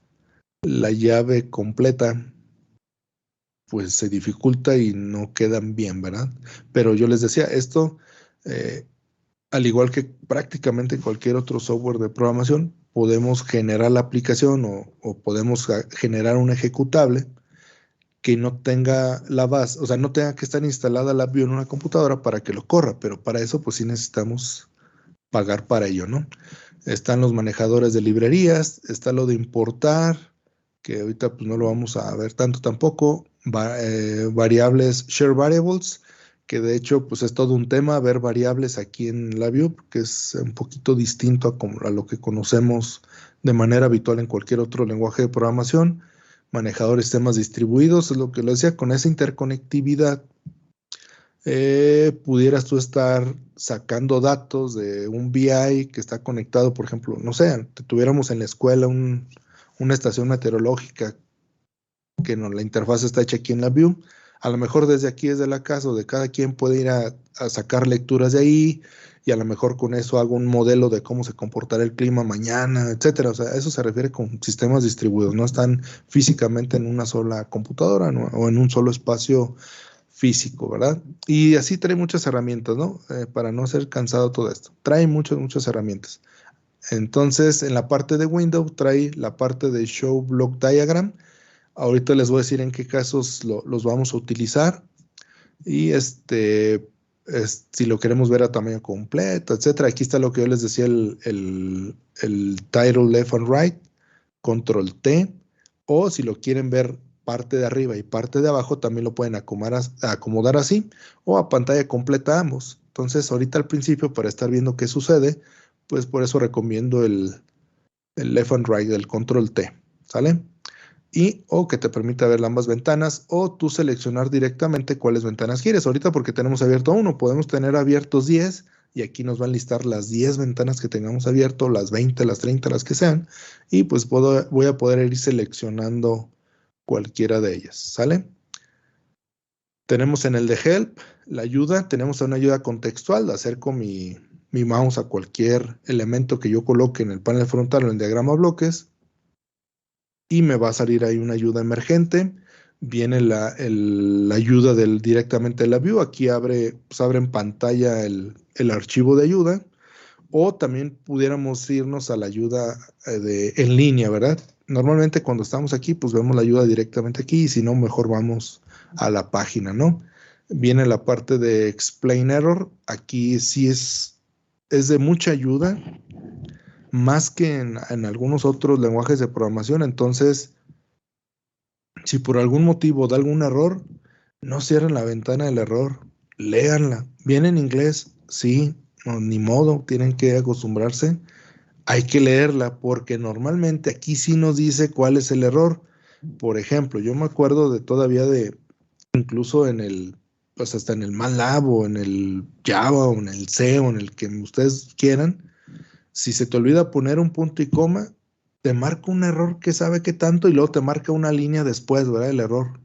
la llave completa, pues se dificulta y no quedan bien, ¿verdad? Pero yo les decía, esto, al igual que prácticamente cualquier otro software de programación, podemos generar la aplicación o podemos generar un ejecutable que no tenga la base, o sea, no tenga que estar instalada la view en una computadora para que lo corra, pero para eso pues sí necesitamos pagar para ello, ¿no? Están los manejadores de librerías, está lo de importar, que ahorita pues no lo vamos a ver tanto tampoco, variables, share variables, que de hecho pues es todo un tema ver variables aquí en la view, que es un poquito distinto a lo que conocemos de manera habitual en cualquier otro lenguaje de programación. Manejadores de sistemas distribuidos, es lo que les decía, con esa interconectividad pudieras tú estar sacando datos de un BI que está conectado, por ejemplo, no sé, tuviéramos en la escuela una estación meteorológica que la interfaz está hecha aquí en la view, a lo mejor desde aquí, desde la casa o de cada quien puede ir a sacar lecturas de ahí y a lo mejor con eso hago un modelo de cómo se comportará el clima mañana, etcétera. O sea, eso se refiere con sistemas distribuidos, no están físicamente en una sola computadora, ¿no? O en un solo espacio físico, ¿verdad? Y así trae muchas herramientas, ¿no? Para no ser cansado todo esto. Trae muchas herramientas. Entonces, en la parte de Windows trae la parte de Show Block Diagram. Ahorita les voy a decir en qué casos los vamos a utilizar. Y si lo queremos ver a tamaño completo, etcétera. Aquí está lo que yo les decía, el title left and right, control T, o si lo quieren ver parte de arriba y parte de abajo, también lo pueden acomodar así, o a pantalla completa ambos. Entonces, ahorita al principio, para estar viendo qué sucede, pues por eso recomiendo el left and right, el control T, ¿sale? O que te permita ver ambas ventanas, o tú seleccionar directamente cuáles ventanas quieres. Ahorita porque tenemos abierto uno, podemos tener abiertos 10 y aquí nos van a listar las 10 ventanas que tengamos abierto, las 20, las 30, las que sean, y pues voy a poder ir seleccionando cualquiera de ellas, ¿sale? Tenemos en el de Help la ayuda, tenemos una ayuda contextual, acerco mi mouse a cualquier elemento que yo coloque en el panel frontal o en el diagrama bloques, y me va a salir ahí una ayuda emergente. Viene la ayuda directamente de la view. Aquí abre en pantalla el archivo de ayuda. O también pudiéramos irnos a la ayuda en línea, ¿verdad? Normalmente cuando estamos aquí, pues vemos la ayuda directamente aquí. Y si no, mejor vamos a la página, ¿no? Viene la parte de Explain Error. Aquí sí es de mucha ayuda, más que en algunos otros lenguajes de programación. Entonces, si por algún motivo da algún error, no cierren la ventana del error, léanla. Viene en inglés, sí, no, ni modo, tienen que acostumbrarse. Hay que leerla porque normalmente aquí sí nos dice cuál es el error. Por ejemplo, yo me acuerdo incluso pues hasta en el MATLAB o en el Java o en el C o en el que ustedes quieran, si se te olvida poner un punto y coma, te marca un error que sabe qué tanto y luego te marca una línea después, ¿verdad? El error.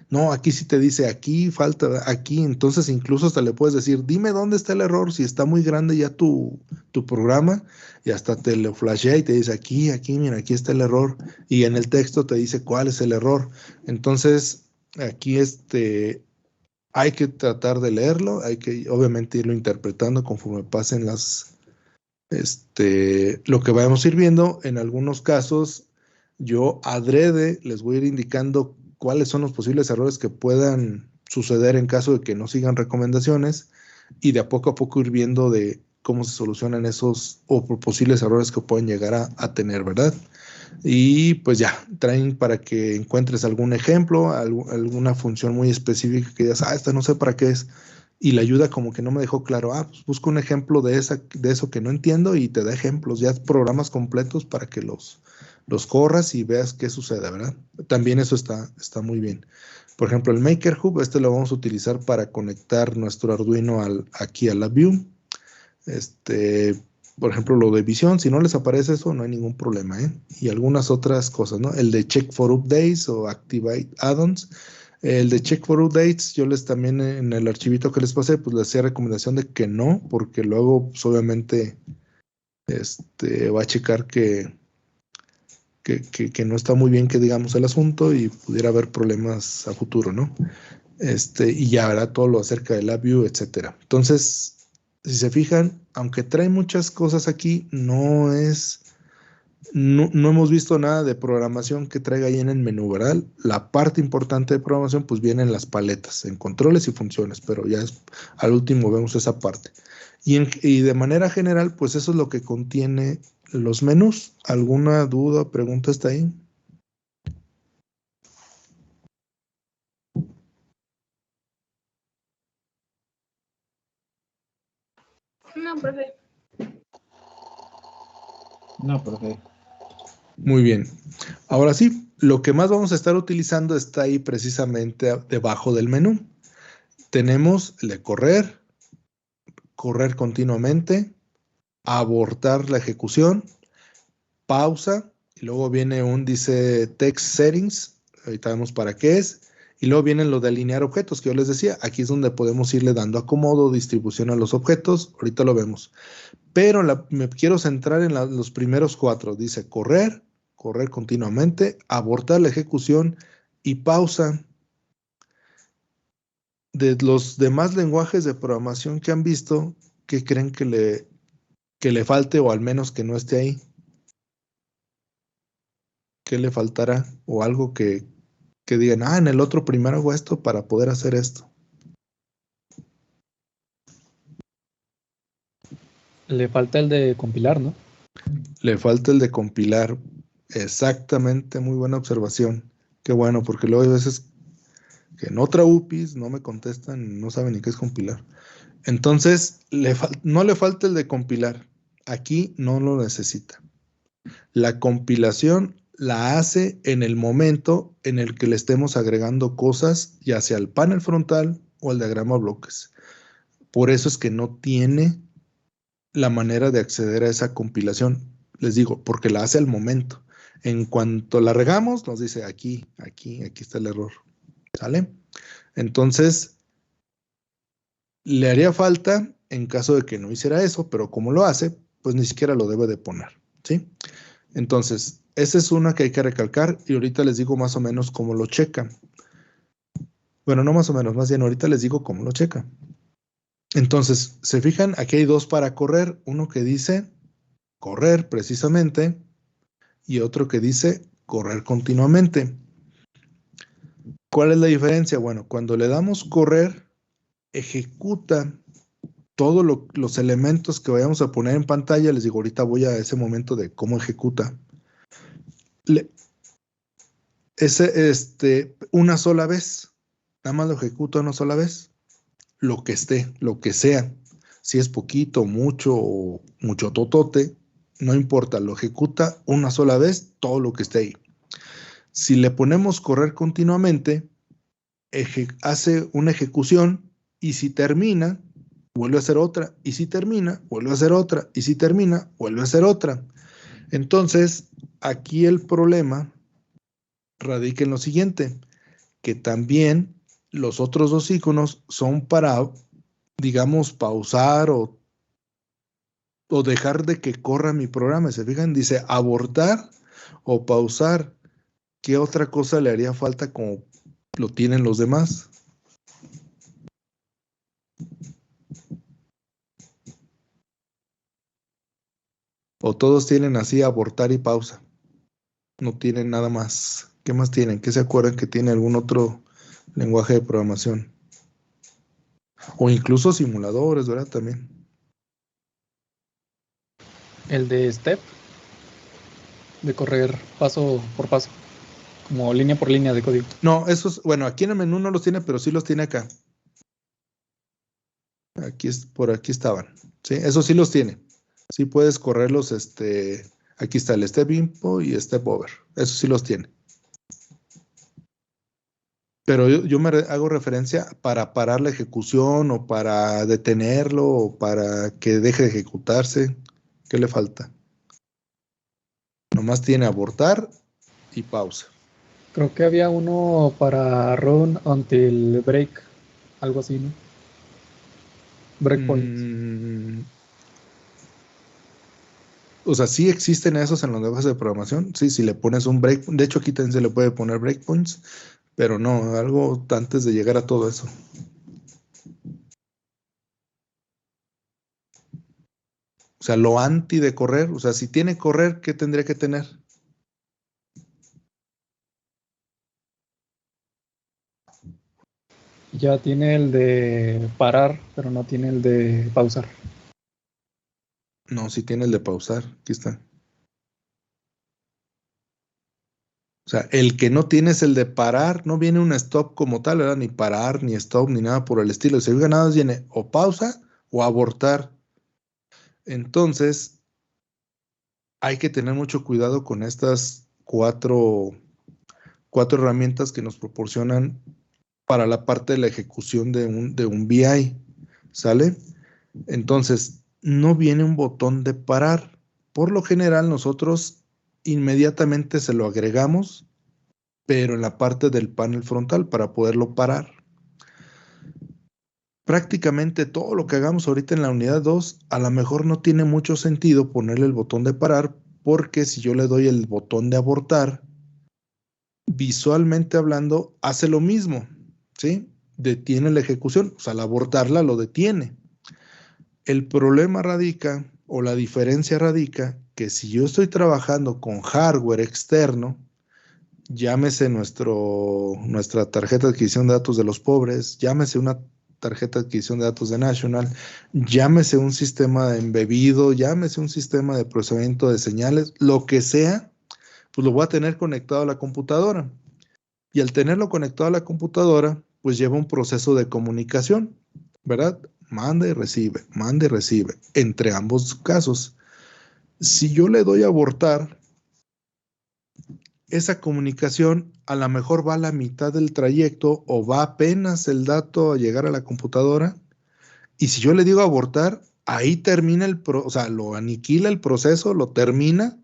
No, aquí sí te dice, aquí falta, aquí, entonces incluso hasta le puedes decir, dime dónde está el error, si está muy grande ya tu tu programa y hasta te lo flashea y te dice aquí, mira, aquí está el error. Y en el texto te dice cuál es el error. Entonces, aquí hay que tratar de leerlo, hay que obviamente irlo interpretando conforme pasen lo que vayamos a ir viendo. En algunos casos, yo adrede les voy a ir indicando cuáles son los posibles errores que puedan suceder en caso de que no sigan recomendaciones y de a poco ir viendo de cómo se solucionan esos o posibles errores que pueden llegar a tener, ¿verdad? Y pues ya, traen para que encuentres algún ejemplo, alguna función muy específica que digas, esta no sé para qué es, y la ayuda como que no me dejó claro, pues busca un ejemplo de eso que no entiendo y te da ejemplos, ya programas completos para que los corras y veas qué sucede, ¿verdad? También eso está muy bien. Por ejemplo, el Maker Hub, lo vamos a utilizar para conectar nuestro Arduino aquí a la View. Por ejemplo, lo de visión, si no les aparece eso, no hay ningún problema, ¿eh? Y algunas otras cosas, ¿no? El de Check for Updates o Activate Add-ons. El de Check for Updates, yo también en el archivito que les pasé, pues les hacía recomendación de que no, porque luego, pues obviamente, va a checar que no está muy bien que digamos el asunto y pudiera haber problemas a futuro, ¿no? Y ya verá todo lo acerca de LabVIEW, etcétera. Entonces, si se fijan, aunque trae muchas cosas aquí, no hemos visto nada de programación que traiga ahí en el menú, ¿verdad? La parte importante de programación pues viene en las paletas, en controles y funciones, pero ya al último vemos esa parte. Y de manera general, pues eso es lo que contiene los menús. ¿Alguna duda, pregunta está ahí? No, profe. No, profe. Muy bien. Ahora sí, lo que más vamos a estar utilizando está ahí precisamente debajo del menú. Tenemos el de correr continuamente, abortar la ejecución, pausa, y luego viene dice text settings, ahorita vemos para qué es, y luego vienen lo de alinear objetos que yo les decía, aquí es donde podemos irle dando acomodo, distribución a los objetos, ahorita lo vemos. Pero me quiero centrar en los primeros 4, dice correr continuamente, abortar la ejecución y pausa. De los demás lenguajes de programación que han visto, ¿qué creen que le falte o al menos que no esté ahí? ¿Qué le faltará? O algo que digan, en el otro primero hago esto para poder hacer esto. Le falta el de compilar, ¿no? Le falta el de compilar. Exactamente, muy buena observación. Qué bueno, porque luego hay veces que en otra UPIs no me contestan, no saben ni qué es compilar. Entonces, no le falta el de compilar. Aquí no lo necesita. La compilación la hace en el momento en el que le estemos agregando cosas, ya sea al panel frontal o al diagrama bloques. Por eso es que no tiene la manera de acceder a esa compilación. Les digo, porque la hace al momento. En cuanto la regamos, nos dice aquí está el error. ¿Sale? Entonces, le haría falta en caso de que no hiciera eso, pero como lo hace, pues ni siquiera lo debe de poner. ¿Sí? Entonces, esa es una que hay que recalcar y ahorita les digo más o menos cómo lo checan. Bueno, no más o menos, más bien ahorita les digo cómo lo checan. Entonces, se fijan, aquí hay 2 para correr, uno que dice correr precisamente y otro que dice correr continuamente. ¿Cuál es la diferencia? Bueno, cuando le damos correr, ejecuta todos los elementos que vayamos a poner en pantalla. Les digo, ahorita voy a ese momento de cómo ejecuta. Una sola vez, nada más lo ejecuta una sola vez, lo que esté, lo que sea, si es poquito, mucho o mucho totote, no importa, lo ejecuta una sola vez, todo lo que esté ahí. Si le ponemos correr continuamente, hace una ejecución y si termina, vuelve a hacer otra, y si termina, vuelve a hacer otra, y si termina, vuelve a hacer otra. Entonces, aquí el problema radica en lo siguiente, que también los otros 2 iconos son para, digamos, pausar o o dejar de que corra mi programa. ¿Se fijan? Dice abortar o pausar. ¿Qué otra cosa le haría falta como lo tienen los demás? O todos tienen así abortar y pausa. No tienen nada más. ¿Qué más tienen? ¿Qué se acuerdan que tiene algún otro lenguaje de programación? O incluso simuladores, ¿verdad? También. El de step, de correr paso por paso, como línea por línea de código. No, esos, bueno, aquí en el menú no los tiene, pero sí los tiene acá. Aquí por aquí estaban. Sí, esos sí los tiene. Sí puedes correrlos, aquí está el step info y step over. Esos sí los tiene. Pero yo hago referencia para parar la ejecución o para detenerlo o para que deje de ejecutarse. ¿Qué le falta? Nomás tiene abortar y pausa. Creo que había uno para run until break, algo así, ¿no? Breakpoint. O sea, sí existen esos en los lenguajes de programación. Sí, si le pones un break, de hecho aquí también se le puede poner breakpoints, pero no, algo antes de llegar a todo eso. O sea, lo anti de correr, o sea, si tiene correr, ¿qué tendría que tener? Ya tiene el de parar, pero no tiene el de pausar. No, si tiene el de pausar, aquí está. O sea, el que no tiene es el de parar, no viene un stop como tal, ¿verdad? Ni parar, ni stop, ni nada por el estilo. Si nada más viene o pausa o abortar. Entonces, hay que tener mucho cuidado con estas cuatro herramientas que nos proporcionan para la parte de la ejecución de un BI, ¿sale? Entonces, no viene un botón de parar. Por lo general, nosotros inmediatamente se lo agregamos, pero en la parte del panel frontal para poderlo parar. Prácticamente todo lo que hagamos ahorita en la unidad 2, a lo mejor no tiene mucho sentido ponerle el botón de parar, porque si yo le doy el botón de abortar, visualmente hablando, hace lo mismo, ¿sí? Detiene la ejecución, o sea, al abortarla lo detiene. El problema radica, o la diferencia radica, que si yo estoy trabajando con hardware externo, llámese nuestra tarjeta de adquisición de datos de los pobres, llámese una tarjeta de adquisición de datos de National, llámese un sistema de embebido, llámese un sistema de procesamiento de señales, lo que sea, pues lo voy a tener conectado a la computadora. Y al tenerlo conectado a la computadora, pues lleva un proceso de comunicación, ¿verdad? Manda y recibe, entre ambos casos. Si yo le doy a abortar, esa comunicación a lo mejor va a la mitad del trayecto o va apenas el dato a llegar a la computadora. Y si yo le digo abortar, ahí termina o sea, lo aniquila el proceso, lo termina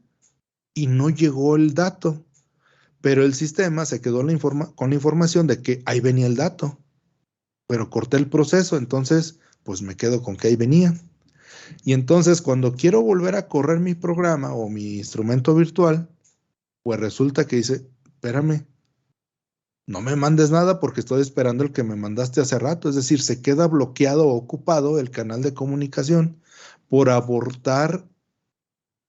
y no llegó el dato. Pero el sistema se quedó con la información de que ahí venía el dato, pero corté el proceso, entonces pues me quedo con que ahí venía. Y entonces cuando quiero volver a correr mi programa o mi instrumento virtual, pues resulta que dice, espérame, no me mandes nada porque estoy esperando el que me mandaste hace rato. Es decir, se queda bloqueado o ocupado el canal de comunicación por abortar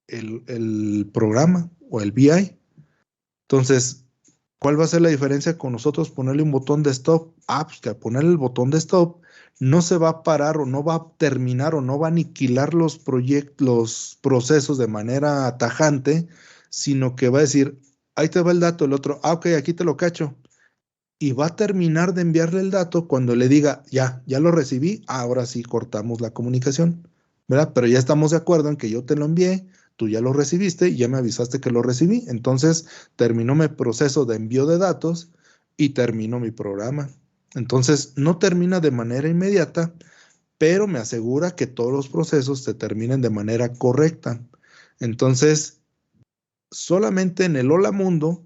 el programa o el BI. Entonces, ¿cuál va a ser la diferencia con nosotros ponerle un botón de stop? Pues que al ponerle el botón de stop no se va a parar o no va a terminar o no va a aniquilar los procesos de manera tajante, sino que va a decir, ahí te va el dato, el otro, ok, aquí te lo cacho. Y va a terminar de enviarle el dato cuando le diga, ya lo recibí, ahora sí cortamos la comunicación, ¿verdad? Pero ya estamos de acuerdo en que yo te lo envié, tú ya lo recibiste y ya me avisaste que lo recibí. Entonces terminó mi proceso de envío de datos y terminó mi programa. Entonces no termina de manera inmediata, pero me asegura que todos los procesos se terminen de manera correcta. Entonces, solamente en el Hola Mundo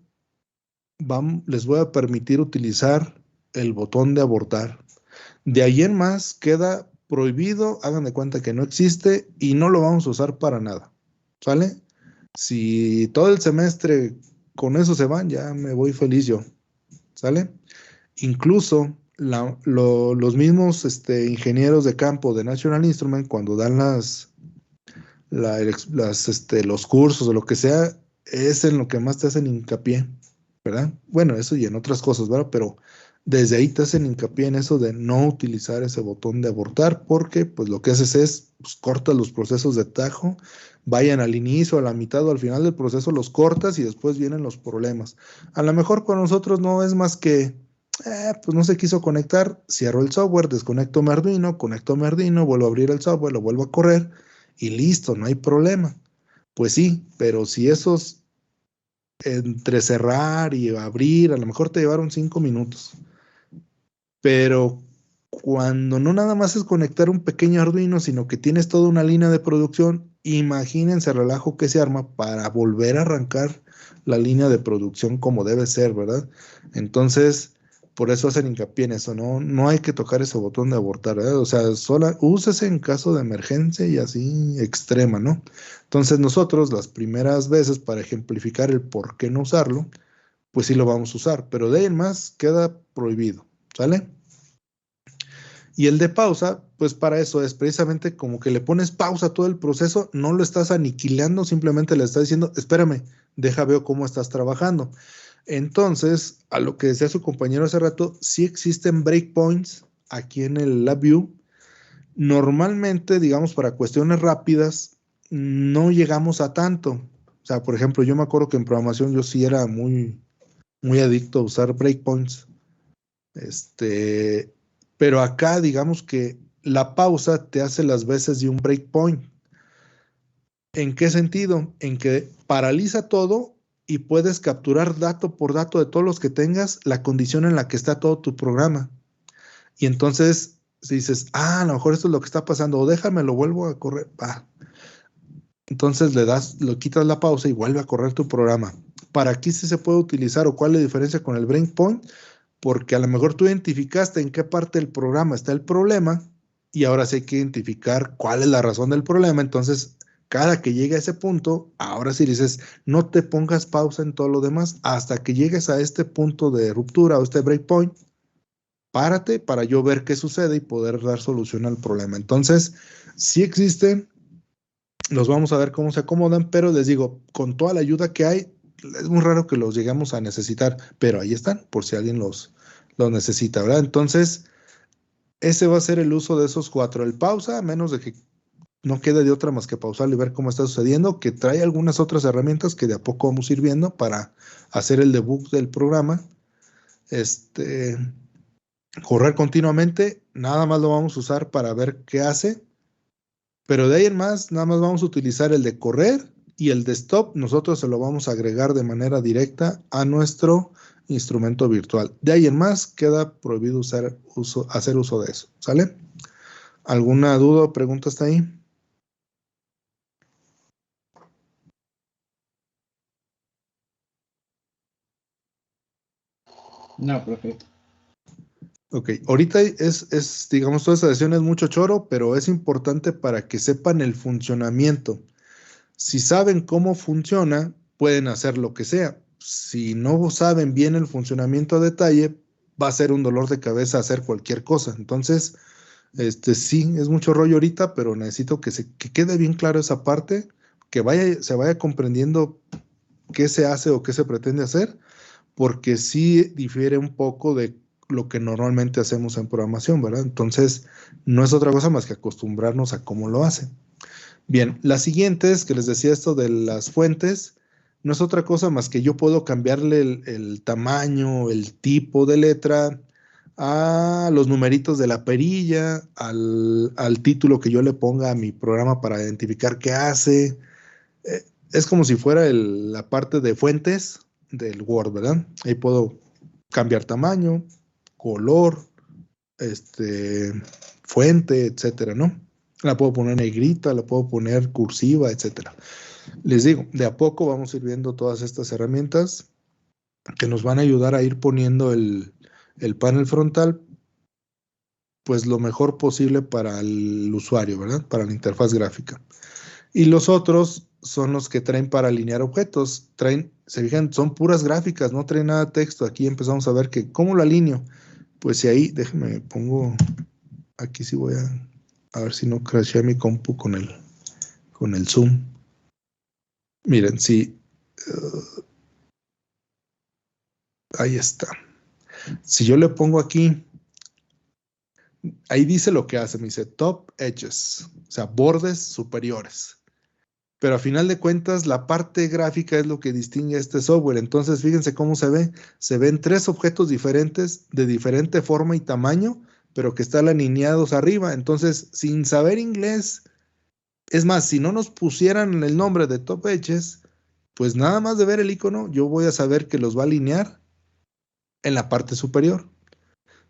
les voy a permitir utilizar el botón de abortar. De ahí en más queda prohibido, hagan de cuenta que no existe y no lo vamos a usar para nada, ¿sale? Si todo el semestre con eso se van, ya me voy feliz yo, ¿sale? Incluso los mismos ingenieros de campo de National Instrument, cuando dan los cursos o lo que sea, es en lo que más te hacen hincapié, ¿verdad? Bueno, eso y en otras cosas, ¿verdad? Pero desde ahí te hacen hincapié en eso de no utilizar ese botón de abortar, porque pues lo que haces es, pues, cortas los procesos de tajo, vayan al inicio, a la mitad o al final del proceso, los cortas y después vienen los problemas. A lo mejor con nosotros no es más que, pues no se quiso conectar, cierro el software, desconecto mi Arduino, conecto mi Arduino, vuelvo a abrir el software, lo vuelvo a correr y listo, no hay problema. Pues sí, pero si esos entre cerrar y abrir, a lo mejor te llevaron 5 minutos. Pero cuando no nada más es conectar un pequeño Arduino, sino que tienes toda una línea de producción, imagínense el relajo que se arma para volver a arrancar la línea de producción como debe ser, ¿verdad? Entonces, por eso hacen hincapié en eso, ¿no? No hay que tocar ese botón de abortar, ¿verdad? O sea, úsese en caso de emergencia y así extrema, ¿no? Entonces nosotros las primeras veces para ejemplificar el por qué no usarlo, pues sí lo vamos a usar, pero de ahí en más queda prohibido, ¿sale? Y el de pausa, pues para eso es precisamente como que le pones pausa a todo el proceso, no lo estás aniquilando, simplemente le estás diciendo, espérame, deja veo cómo estás trabajando. Entonces, a lo que decía su compañero hace rato, sí existen breakpoints aquí en el LabVIEW. Normalmente, digamos, para cuestiones rápidas, no llegamos a tanto. O sea, por ejemplo, yo me acuerdo que en programación yo sí era muy, muy adicto a usar breakpoints. Pero acá, digamos que la pausa te hace las veces de un breakpoint. ¿En qué sentido? En que paraliza todo y puedes capturar dato por dato de todos los que tengas la condición en la que está todo tu programa. Y entonces, si dices, a lo mejor esto es lo que está pasando, o déjame, lo vuelvo a correr, entonces lo quitas la pausa y vuelve a correr tu programa. ¿Para qué se puede utilizar o cuál es la diferencia con el breakpoint? Porque a lo mejor tú identificaste en qué parte del programa está el problema y ahora sí hay que identificar cuál es la razón del problema. Entonces, cada que llegue a ese punto, ahora sí dices, no te pongas pausa en todo lo demás hasta que llegues a este punto de ruptura o este breakpoint, párate para yo ver qué sucede y poder dar solución al problema. Entonces, sí existen, los vamos a ver cómo se acomodan, pero les digo, con toda la ayuda que hay, es muy raro que los lleguemos a necesitar, pero ahí están, por si alguien los necesita, ¿verdad? Entonces, ese va a ser el uso de esos 4. El pausa, a menos de que no quede de otra más que pausar y ver cómo está sucediendo, que trae algunas otras herramientas que de a poco vamos a ir viendo para hacer el debug del programa. Correr continuamente, nada más lo vamos a usar para ver qué hace, pero de ahí en más, nada más vamos a utilizar el de correr y el de stop, nosotros se lo vamos a agregar de manera directa a nuestro instrumento virtual. De ahí en más, queda prohibido hacer uso de eso, ¿sale? ¿Alguna duda o pregunta hasta ahí? No, profe. Ok, ahorita digamos, toda esta sesión es mucho choro, pero es importante para que sepan el funcionamiento. Si saben cómo funciona, pueden hacer lo que sea. Si no saben bien el funcionamiento a detalle, va a ser un dolor de cabeza hacer cualquier cosa. Entonces, sí, es mucho rollo ahorita, pero necesito que quede bien claro esa parte, que se vaya comprendiendo qué se hace o qué se pretende hacer, porque sí difiere un poco de lo que normalmente hacemos en programación, ¿verdad? Entonces, no es otra cosa más que acostumbrarnos a cómo lo hacen. Bien, la siguiente es que les decía esto de las fuentes, no es otra cosa más que yo puedo cambiarle el tamaño, el tipo de letra, a los numeritos de la perilla, al título que yo le ponga a mi programa para identificar qué hace. Es como si fuera la parte de fuentes del Word, ¿verdad? Ahí puedo cambiar tamaño, color, fuente, etcétera, ¿no? La puedo poner negrita, la puedo poner cursiva, etcétera. Les digo, de a poco vamos a ir viendo todas estas herramientas que nos van a ayudar a ir poniendo el panel frontal pues lo mejor posible para el usuario, ¿verdad? Para la interfaz gráfica. Y los otros son los que traen para alinear objetos. Traen, se fijan, son puras gráficas, no traen nada de texto. Aquí empezamos a ver que, ¿cómo lo alineo? Pues si ahí, déjenme, pongo, aquí sí voy a ver si no crashea mi compu con el zoom. Miren, sí, ahí está. Si yo le pongo aquí, ahí dice lo que hace, me dice top edges, o sea, bordes superiores. Pero a final de cuentas, la parte gráfica es lo que distingue a este software. Entonces, fíjense cómo se ve. Se ven 3 objetos diferentes, de diferente forma y tamaño, pero que están alineados arriba. Entonces, sin saber inglés, es más, si no nos pusieran el nombre de Top Edges, pues nada más de ver el icono, yo voy a saber que los va a alinear en la parte superior.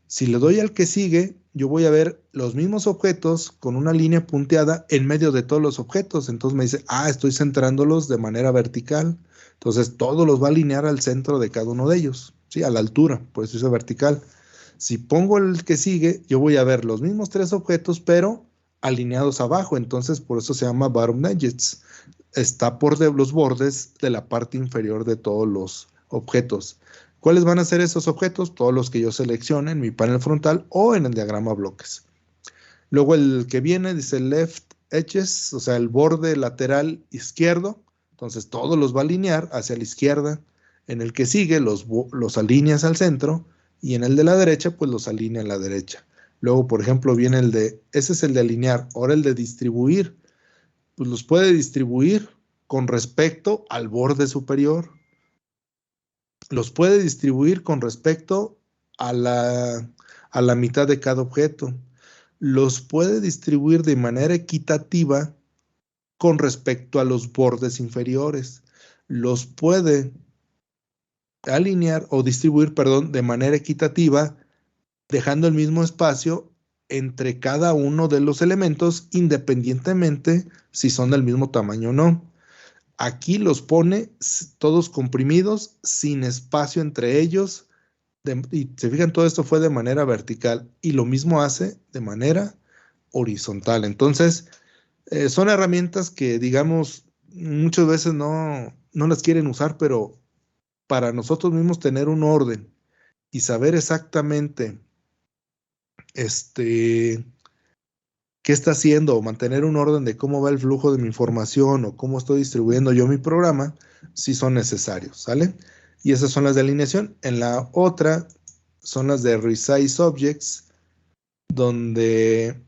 Si le doy al que sigue, yo voy a ver los mismos objetos con una línea punteada en medio de todos los objetos. Entonces me dice, estoy centrándolos de manera vertical. Entonces todo los va a alinear al centro de cada uno de ellos, ¿sí? A la altura, por eso es vertical. Si pongo el que sigue, yo voy a ver los mismos 3 objetos, pero alineados abajo. Entonces por eso se llama bottom edges. Está por los bordes de la parte inferior de todos los objetos. ¿Cuáles van a ser esos objetos? Todos los que yo seleccione en mi panel frontal o en el diagrama bloques. Luego el que viene dice left edges, o sea, el borde lateral izquierdo. Entonces todos los va a alinear hacia la izquierda. En el que sigue los alineas al centro y en el de la derecha pues los alinea a la derecha. Luego, por ejemplo, viene ese es el de alinear. Ahora el de distribuir, pues los puede distribuir con respecto al borde superior. Los puede distribuir con respecto a la mitad de cada objeto. Los puede distribuir de manera equitativa con respecto a los bordes inferiores. Los puede alinear o distribuir, perdón, de manera equitativa, dejando el mismo espacio entre cada uno de los elementos, independientemente si son del mismo tamaño o no. Aquí los pone todos comprimidos, sin espacio entre ellos. Y se fijan, todo esto fue de manera vertical y lo mismo hace de manera horizontal. Entonces, son herramientas que, digamos, muchas veces no las quieren usar, pero para nosotros mismos tener un orden y saber exactamente qué está haciendo o mantener un orden de cómo va el flujo de mi información o cómo estoy distribuyendo yo mi programa, sí son necesarios, ¿sale? Y esas son las de alineación. En la otra son las de resize objects, donde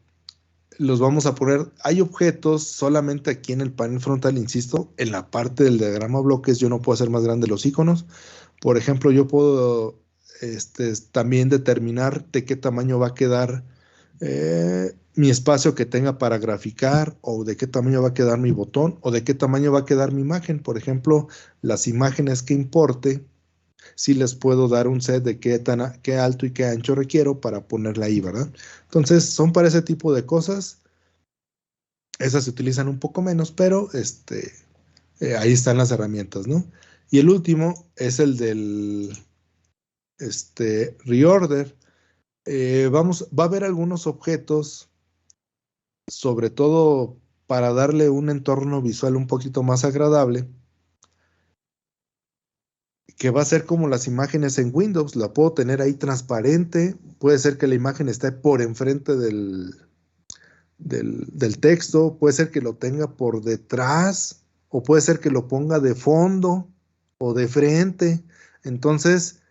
los vamos a poner, hay objetos solamente aquí en el panel frontal, insisto, en la parte del diagrama bloques yo no puedo hacer más grande los iconos. Por ejemplo, yo puedo también determinar de qué tamaño va a quedar mi espacio que tenga para graficar, o de qué tamaño va a quedar mi botón, o de qué tamaño va a quedar mi imagen. Por ejemplo, las imágenes que importe, sí les puedo dar un set de qué alto y qué ancho requiero para ponerla ahí, ¿verdad? Entonces, son para ese tipo de cosas. Esas se utilizan un poco menos, pero ahí están las herramientas, ¿no? Y el último es el del reorder. Va a haber algunos objetos, sobre todo para darle un entorno visual un poquito más agradable, que va a ser como las imágenes en Windows. La puedo tener ahí transparente, puede ser que la imagen esté por enfrente del texto, puede ser que lo tenga por detrás, o puede ser que lo ponga de fondo o de frente. Entonces,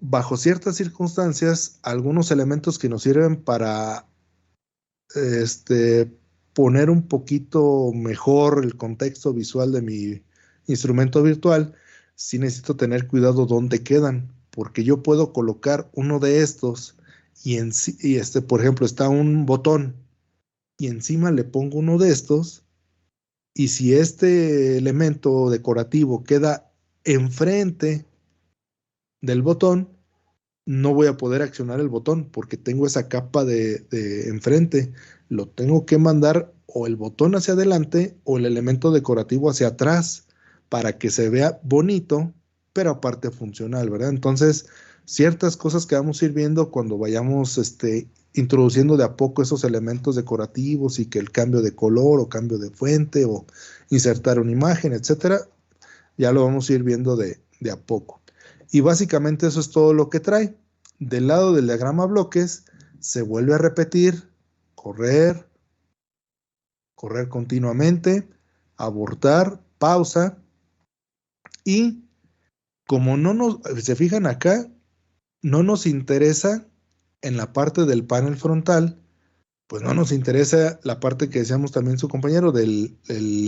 bajo ciertas circunstancias, algunos elementos que nos sirven para poner un poquito mejor el contexto visual de mi instrumento virtual, sí necesito tener cuidado dónde quedan, porque yo puedo colocar uno de estos por ejemplo, está un botón y encima le pongo uno de estos, y si este elemento decorativo queda enfrente del botón, no voy a poder accionar el botón porque tengo esa capa de enfrente. Lo tengo que mandar o el botón hacia adelante o el elemento decorativo hacia atrás para que se vea bonito, pero aparte funcional, ¿verdad? Entonces, ciertas cosas que vamos a ir viendo cuando vayamos introduciendo de a poco esos elementos decorativos y que el cambio de color o cambio de fuente o insertar una imagen, etcétera, ya lo vamos a ir viendo de a poco. Y básicamente eso es todo lo que trae. Del lado del diagrama bloques se vuelve a repetir, correr continuamente, abortar, pausa, y como se fijan acá, no nos interesa en la parte del panel frontal, pues no nos interesa la parte que decíamos también su compañero del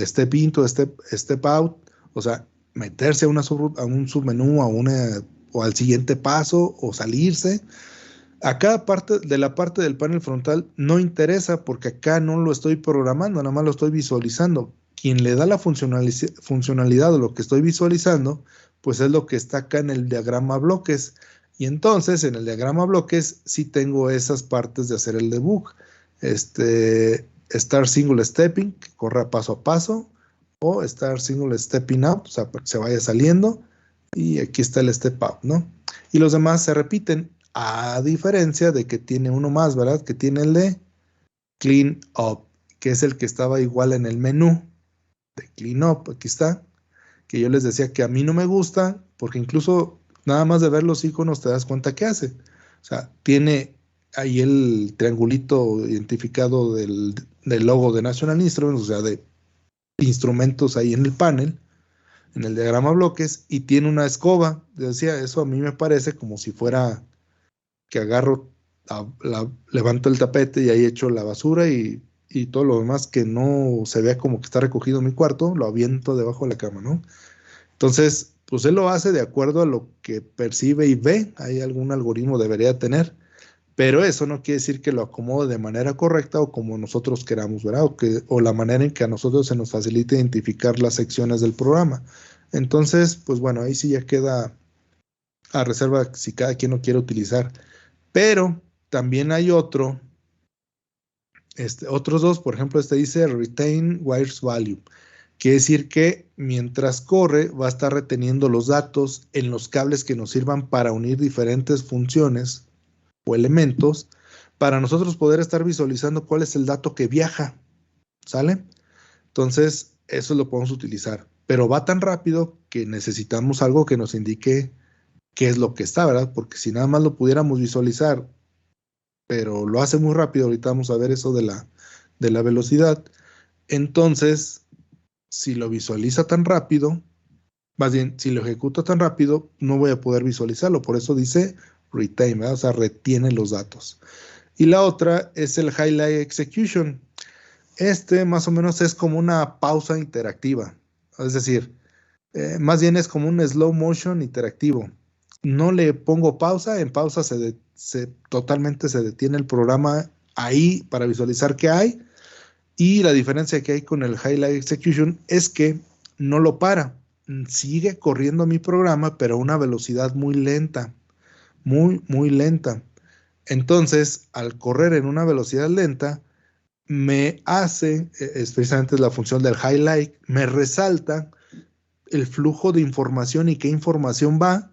step into, step out, o sea, meterse a un submenú, o al siguiente paso, o salirse. Acá de la parte del panel frontal no interesa porque acá no lo estoy programando, nada más lo estoy visualizando. Quien le da la funcionalidad de lo que estoy visualizando, pues es lo que está acá en el diagrama bloques. Y entonces en el diagrama bloques sí tengo esas partes de hacer el debug. Start single stepping, que corra paso a paso, o start single stepping out, o sea, para que se vaya saliendo. Y aquí está el step out, ¿no? Y los demás se repiten. A diferencia de que tiene uno más, ¿verdad? Que tiene el de Clean Up, que es el que estaba igual en el menú de Clean Up. Aquí está, que yo les decía que a mí no me gusta, porque incluso nada más de ver los iconos te das cuenta qué hace. O sea, tiene ahí el triangulito identificado del logo de National Instruments, o sea, de instrumentos ahí en el panel, en el diagrama bloques, y tiene una escoba. Decía, eso a mí me parece como si fuera que agarro, levanto el tapete y ahí echo la basura y todo lo demás que no se vea como que está recogido en mi cuarto, lo aviento debajo de la cama, ¿no? Entonces, pues él lo hace de acuerdo a lo que percibe y ve. Hay algún algoritmo debería tener, pero eso no quiere decir que lo acomode de manera correcta o como nosotros queramos, ¿verdad? O la manera en que a nosotros se nos facilite identificar las secciones del programa. Entonces, pues bueno, ahí sí ya queda a reserva si cada quien lo quiere utilizar. Pero también hay otros dos, por ejemplo, dice retain wires value. Quiere decir que mientras corre va a estar reteniendo los datos en los cables que nos sirvan para unir diferentes funciones o elementos para nosotros poder estar visualizando cuál es el dato que viaja, ¿sale? Entonces, eso lo podemos utilizar, pero va tan rápido que necesitamos algo que nos indique qué es lo que está, ¿verdad? Porque si nada más lo pudiéramos visualizar, pero lo hace muy rápido, ahorita vamos a ver eso de la velocidad, entonces, si lo visualiza tan rápido, más bien, si lo ejecuta tan rápido, no voy a poder visualizarlo, por eso dice retain, ¿verdad? O sea, retiene los datos. Y la otra es el highlight execution. Más o menos es como una pausa interactiva, es decir, más bien es como un slow motion interactivo. No le pongo pausa, en pausa totalmente se detiene el programa ahí para visualizar qué hay, y la diferencia que hay con el highlight execution es que no lo para, sigue corriendo mi programa, pero a una velocidad muy lenta, muy lenta. Entonces, al correr en una velocidad lenta, me hace, es precisamente la función del highlight, me resalta el flujo de información y qué información va,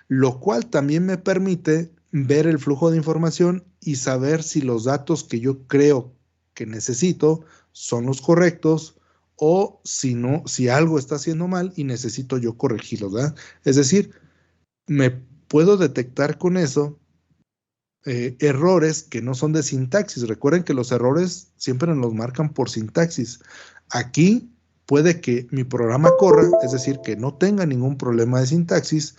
lo cual también me permite ver el flujo de información y saber si los datos que yo creo que necesito son los correctos o si no, si algo está haciendo mal y necesito yo corregirlo, ¿verdad? Es decir, me puedo detectar con eso errores que no son de sintaxis. Recuerden que los errores siempre nos los marcan por sintaxis. Aquí puede que mi programa corra, es decir, que no tenga ningún problema de sintaxis,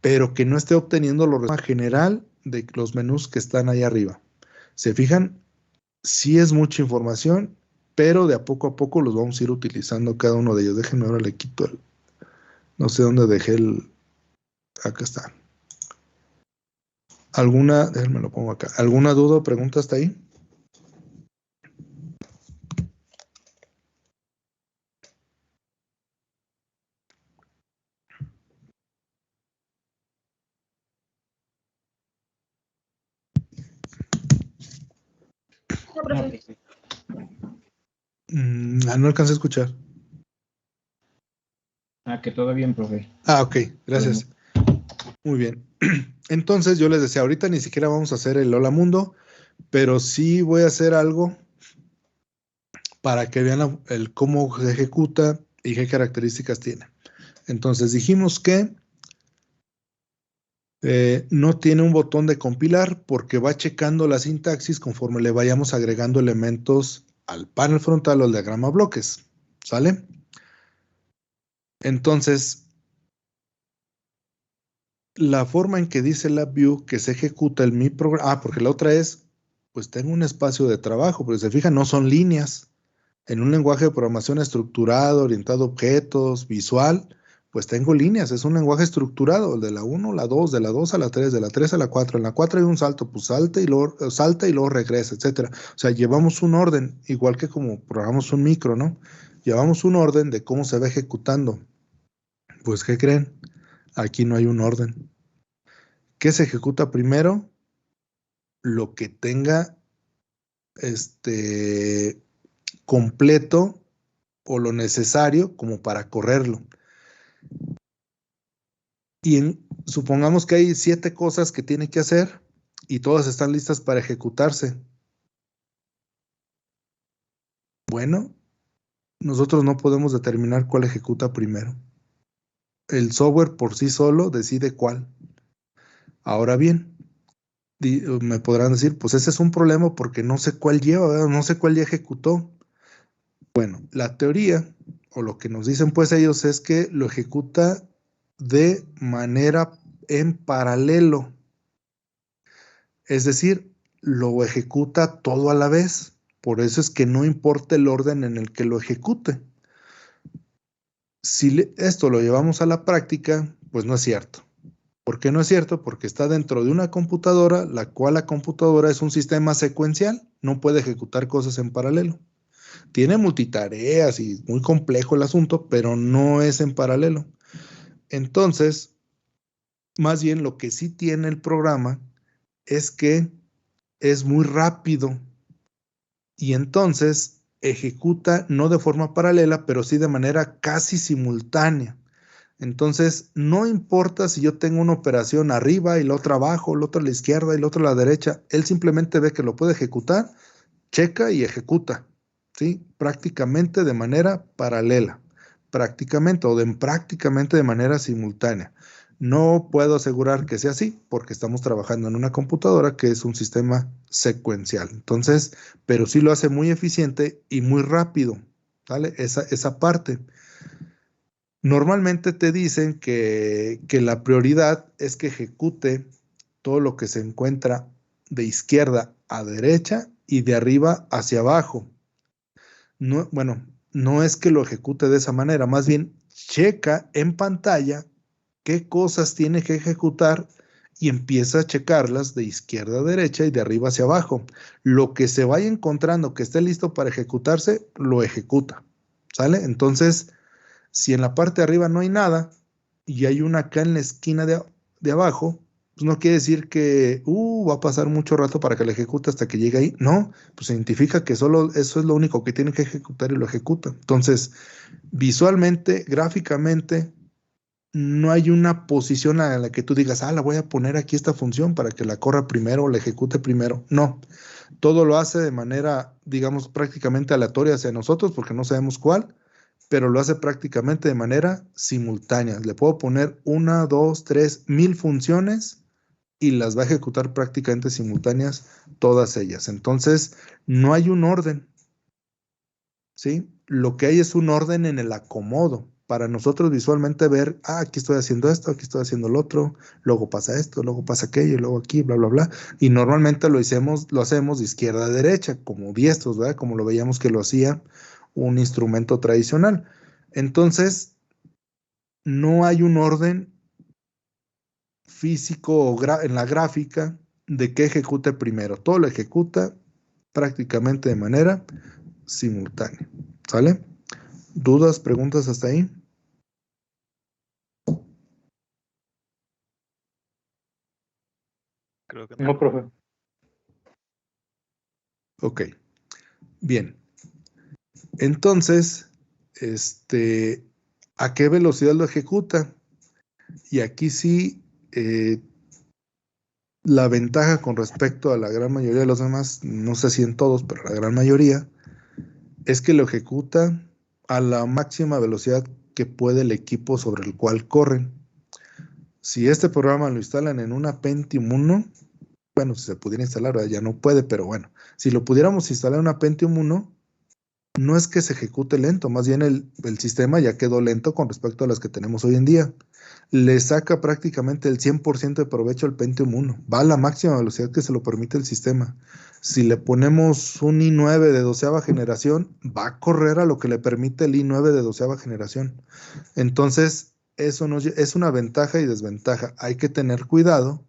pero que no esté obteniendo los resultados general de los menús que están ahí arriba. ¿Se fijan? Sí es mucha información, pero de a poco los vamos a ir utilizando cada uno de ellos. Déjenme ahora le quito no sé dónde dejé acá está. Déjenme lo pongo acá. ¿Alguna duda o pregunta hasta ahí? No, profe. No alcancé a escuchar. Que todo bien, profe. Ok, gracias. Muy bien. Entonces yo les decía, ahorita ni siquiera vamos a hacer el Hola Mundo, pero sí voy a hacer algo para que vean el cómo se ejecuta y qué características tiene. Entonces dijimos que no tiene un botón de compilar porque va checando la sintaxis conforme le vayamos agregando elementos al panel frontal o al diagrama bloques. ¿Sale? Entonces, la forma en que dice LabVIEW que se ejecuta en mi programa, porque la otra es, pues tengo un espacio de trabajo, pero si se fijan, no son líneas. En un lenguaje de programación estructurado, orientado a objetos, visual, pues tengo líneas, es un lenguaje estructurado, de la 1 a la 2, de la 2 a la 3, de la 3 a la 4. En la 4 hay un salto, pues salta y luego regresa, etcétera. O sea, llevamos un orden, igual que como programamos un micro, ¿no? Llevamos un orden de cómo se va ejecutando. Pues, ¿qué creen? Aquí no hay un orden. ¿Qué se ejecuta primero? Lo que tenga completo o lo necesario como para correrlo. Y supongamos que hay 7 cosas que tiene que hacer y todas están listas para ejecutarse. Bueno, nosotros no podemos determinar cuál ejecuta primero. El software por sí solo decide cuál. Ahora bien, me podrán decir, pues ese es un problema porque no sé cuál lleva, ¿verdad? No sé cuál ya ejecutó. Bueno, la teoría, o lo que nos dicen pues ellos, es que lo ejecuta de manera en paralelo. Es decir, lo ejecuta todo a la vez. Por eso es que no importa el orden en el que lo ejecute. Si esto lo llevamos a la práctica, pues no es cierto. ¿Por qué no es cierto? Porque está dentro de una computadora, la cual la computadora es un sistema secuencial, no puede ejecutar cosas en paralelo. Tiene multitareas y muy complejo el asunto, pero no es en paralelo. Entonces, más bien lo que sí tiene el programa es que es muy rápido y entonces ejecuta no de forma paralela, pero sí de manera casi simultánea. Entonces, no importa si yo tengo una operación arriba y la otra abajo, la otra a la izquierda y la otra a la derecha, él simplemente ve que lo puede ejecutar, checa y ejecuta, ¿sí? Prácticamente de manera paralela, prácticamente de manera simultánea. No puedo asegurar que sea así porque estamos trabajando en una computadora que es un sistema secuencial. Entonces, pero sí lo hace muy eficiente y muy rápido, ¿vale? Esa parte. Normalmente te dicen que la prioridad es que ejecute todo lo que se encuentra de izquierda a derecha y de arriba hacia abajo. No, bueno, no es que lo ejecute de esa manera, más bien checa en pantalla qué cosas tiene que ejecutar y empieza a checarlas de izquierda a derecha y de arriba hacia abajo. Lo que se vaya encontrando que esté listo para ejecutarse, lo ejecuta. ¿Sale? Entonces, si en la parte de arriba no hay nada y hay una acá en la esquina de abajo, pues no quiere decir que va a pasar mucho rato para que lo ejecute hasta que llegue ahí. No, pues significa que solo eso es lo único que tiene que ejecutar y lo ejecuta. Entonces, visualmente, gráficamente, no hay una posición a la que tú digas, la voy a poner aquí esta función para que la corra primero o la ejecute primero. No, todo lo hace de manera, digamos, prácticamente aleatoria hacia nosotros porque no sabemos cuál, pero lo hace prácticamente de manera simultánea. Le puedo poner 1, 2, 3, 1000 funciones y las va a ejecutar prácticamente simultáneas todas ellas. Entonces, no hay un orden, ¿sí? Lo que hay es un orden en el acomodo. Para nosotros visualmente ver, aquí estoy haciendo esto, aquí estoy haciendo lo otro, luego pasa esto, luego pasa aquello, y luego aquí, bla, bla, bla. Y normalmente lo hacemos de izquierda a derecha, como diestros, ¿verdad? Como lo veíamos que lo hacía un instrumento tradicional. Entonces, no hay un orden físico o en la gráfica de qué ejecute primero. Todo lo ejecuta prácticamente de manera simultánea. ¿Sale? ¿Dudas, preguntas hasta ahí? Creo que No, no. profe. Ok, bien. Entonces, ¿a qué velocidad lo ejecuta? Y aquí sí La ventaja con respecto a la gran mayoría de los demás, no sé si en todos, pero la gran mayoría, es que lo ejecuta a la máxima velocidad que puede el equipo sobre el cual corren. Si este programa lo instalan en una Pentium 1, bueno, si se pudiera instalar, ya no puede, pero bueno, si lo pudiéramos instalar en una Pentium 1, no es que se ejecute lento, más bien el sistema ya quedó lento con respecto a las que tenemos hoy en día. Le saca prácticamente el 100% de provecho al Pentium 1. Va a la máxima velocidad que se lo permite el sistema. Si le ponemos un i9 de 12ª generación, va a correr a lo que le permite el i9 de 12ª generación. Entonces, eso es una ventaja y desventaja. Hay que tener cuidado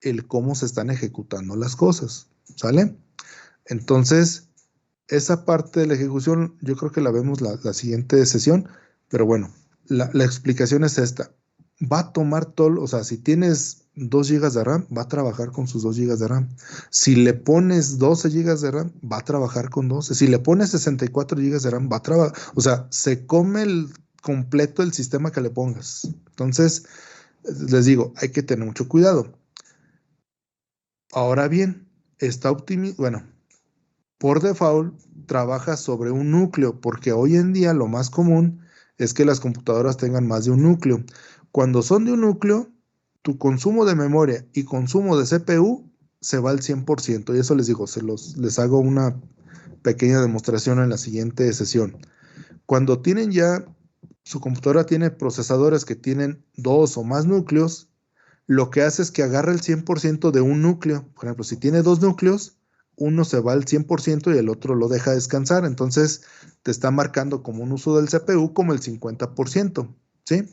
el cómo se están ejecutando las cosas, ¿sale? Entonces, esa parte de la ejecución yo creo que la vemos la siguiente sesión, pero bueno, la explicación es esta. Va a tomar todo, o sea, si tienes 2 GB de RAM, va a trabajar con sus 2 GB de RAM. Si le pones 12 GB de RAM, va a trabajar con 12. Si le pones 64 GB de RAM, va a trabajar, o sea, se come completo el sistema que le pongas. Entonces, les digo, hay que tener mucho cuidado. Ahora bien, está optimizado, bueno, por default trabaja sobre un núcleo, porque hoy en día lo más común es que las computadoras tengan más de un núcleo. Cuando son de un núcleo, tu consumo de memoria y consumo de CPU se va al 100%, y eso les digo, les hago una pequeña demostración en la siguiente sesión. Cuando tienen ya, su computadora tiene procesadores que tienen 2 o más núcleos, lo que hace es que agarra el 100% de un núcleo. Por ejemplo, si tiene 2 núcleos, uno se va al 100% y el otro lo deja descansar. Entonces, te está marcando como un uso del CPU como el 50%, ¿sí?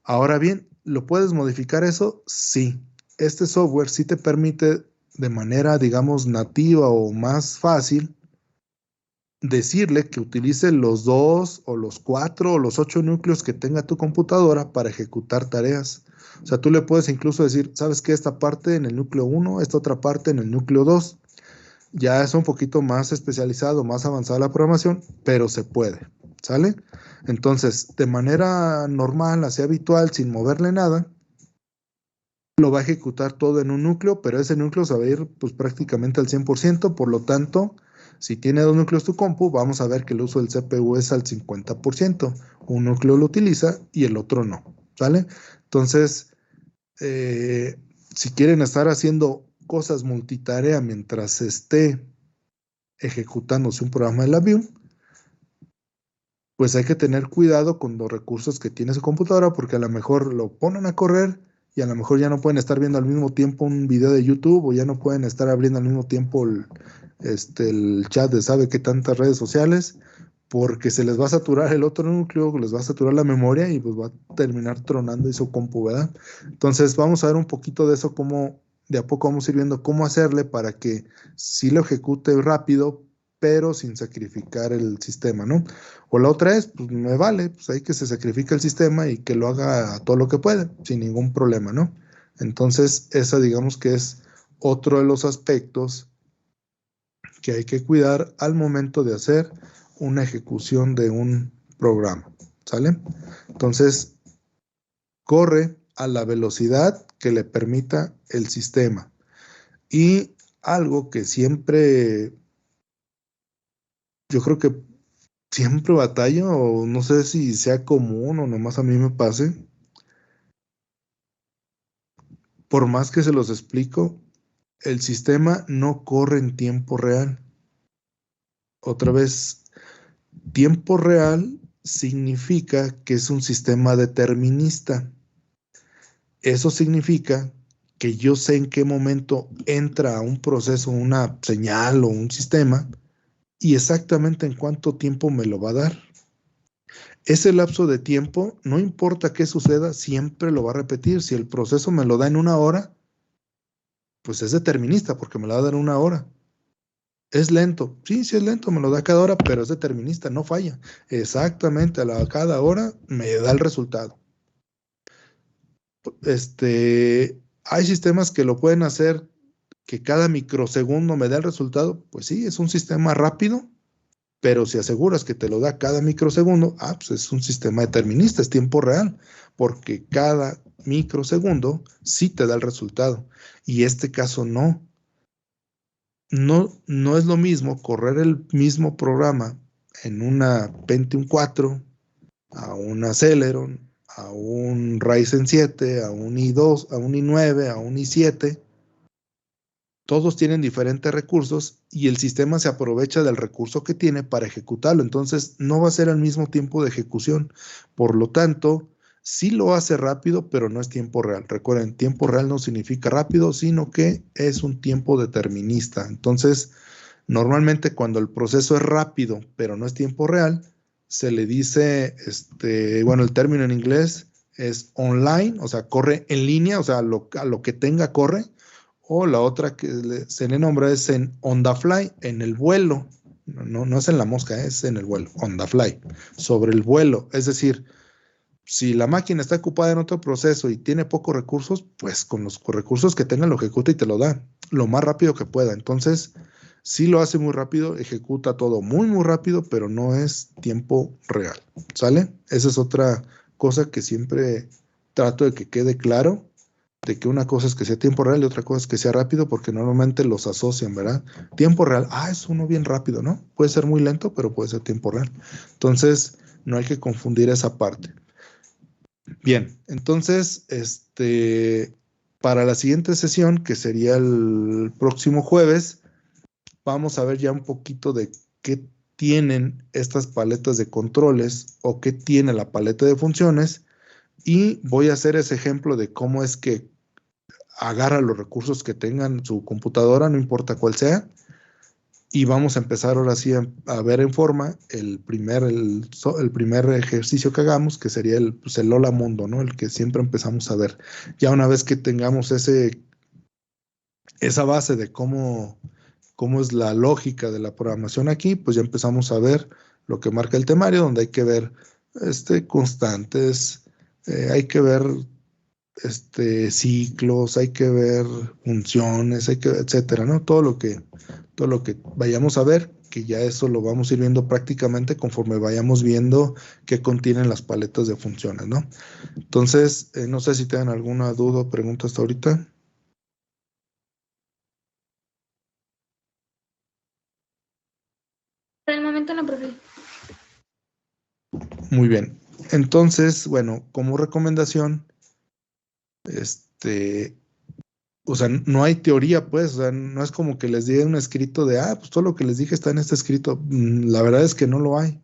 Ahora bien, ¿lo puedes modificar eso? Sí. Este software sí te permite de manera, digamos, nativa o más fácil decirle que utilice los 2 o los 4 o los 8 núcleos que tenga tu computadora para ejecutar tareas. O sea, tú le puedes incluso decir, ¿sabes qué? Esta parte en el núcleo 1, esta otra parte en el núcleo 2. Ya es un poquito más especializado, más avanzada la programación, pero se puede, ¿sale? Entonces, de manera normal, así habitual, sin moverle nada, lo va a ejecutar todo en un núcleo, pero ese núcleo se va a ir pues prácticamente al 100%, por lo tanto, si tiene 2 núcleos tu compu, vamos a ver que el uso del CPU es al 50%. Un núcleo lo utiliza y el otro no, ¿sale? Entonces, si quieren estar haciendo cosas multitarea mientras esté ejecutándose un programa de la BIM, pues hay que tener cuidado con los recursos que tiene su computadora, porque a lo mejor lo ponen a correr y a lo mejor ya no pueden estar viendo al mismo tiempo un video de YouTube, o ya no pueden estar abriendo al mismo tiempo el chat de sabe qué tantas redes sociales, porque se les va a saturar el otro núcleo, les va a saturar la memoria y pues va a terminar tronando su compu, ¿verdad? Entonces vamos a ver un poquito de eso, cómo de a poco vamos a ir viendo cómo hacerle para que sí lo ejecute rápido, pero sin sacrificar el sistema, ¿no? O la otra es, pues me vale, pues hay que se sacrifica el sistema y que lo haga a todo lo que puede, sin ningún problema, ¿no? Entonces, esa digamos que es otro de los aspectos que hay que cuidar al momento de hacer una ejecución de un programa, ¿sale? Entonces, corre a la velocidad que le permita el sistema. Y algo que siempre, yo creo que siempre batallo, o no sé si sea común o nomás a mí me pase, por más que se los explico, el sistema no corre en tiempo real. Otra vez, tiempo real significa que es un sistema determinista. Eso significa que yo sé en qué momento entra un proceso, una señal o un sistema, y exactamente en cuánto tiempo me lo va a dar. Ese lapso de tiempo, no importa qué suceda, siempre lo va a repetir. Si el proceso me lo da en 1 hora, pues es determinista porque me lo va a dar en 1 hora. ¿Es lento? Sí, sí es lento, me lo da cada hora, pero es determinista, no falla. Exactamente cada hora me da el resultado. Hay sistemas que lo pueden hacer que cada microsegundo me da el resultado. Pues sí, es un sistema rápido, pero si aseguras que te lo da cada microsegundo, pues es un sistema determinista, es tiempo real, porque cada microsegundo sí te da el resultado. Y este caso no. No es lo mismo correr el mismo programa en una Pentium 4, a un Celeron, a un Ryzen 7, a un i2, a un i9, a un i7. Todos tienen diferentes recursos y el sistema se aprovecha del recurso que tiene para ejecutarlo. Entonces, no va a ser el mismo tiempo de ejecución. Por lo tanto, sí lo hace rápido, pero no es tiempo real. Recuerden, tiempo real no significa rápido, sino que es un tiempo determinista. Entonces, normalmente cuando el proceso es rápido, pero no es tiempo real, se le dice, bueno, el término en inglés es online, o sea, corre en línea, o sea, a lo que tenga corre. O la otra que se le nombra es en on the fly, en el vuelo. No es en la mosca, es en el vuelo, on the fly, sobre el vuelo. Es decir, si la máquina está ocupada en otro proceso y tiene pocos recursos, pues con los recursos que tenga lo ejecuta y te lo da lo más rápido que pueda. Entonces, sí lo hace muy rápido, ejecuta todo muy, muy rápido, pero no es tiempo real. ¿Sale? Esa es otra cosa que siempre trato de que quede claro, de que una cosa es que sea tiempo real y otra cosa es que sea rápido, porque normalmente los asocian, ¿verdad? Tiempo real, es uno bien rápido, ¿no? Puede ser muy lento, pero puede ser tiempo real. Entonces, no hay que confundir esa parte. Bien, entonces, para la siguiente sesión, que sería el próximo jueves, vamos a ver ya un poquito de qué tienen estas paletas de controles o qué tiene la paleta de funciones, y voy a hacer ese ejemplo de cómo es que agarra los recursos que tenga en su computadora, no importa cuál sea, y vamos a empezar ahora sí a ver en forma el primer ejercicio que hagamos, que sería el Hola Mundo, ¿no? El que siempre empezamos a ver. Ya una vez que tengamos esa base de cómo es la lógica de la programación aquí, pues ya empezamos a ver lo que marca el temario, donde hay que ver constantes, hay que ver ciclos, hay que ver funciones, etcétera, ¿no? Todo lo que vayamos a ver, que ya eso lo vamos a ir viendo prácticamente conforme vayamos viendo qué contienen las paletas de funciones, ¿no? Entonces, no sé si tengan alguna duda o pregunta hasta ahorita. Por el momento no, profe. Muy bien. Entonces, bueno, como recomendación, o sea, no hay teoría, pues, o sea, no es como que les diga un escrito de, pues todo lo que les dije está en este escrito. La verdad es que no lo hay.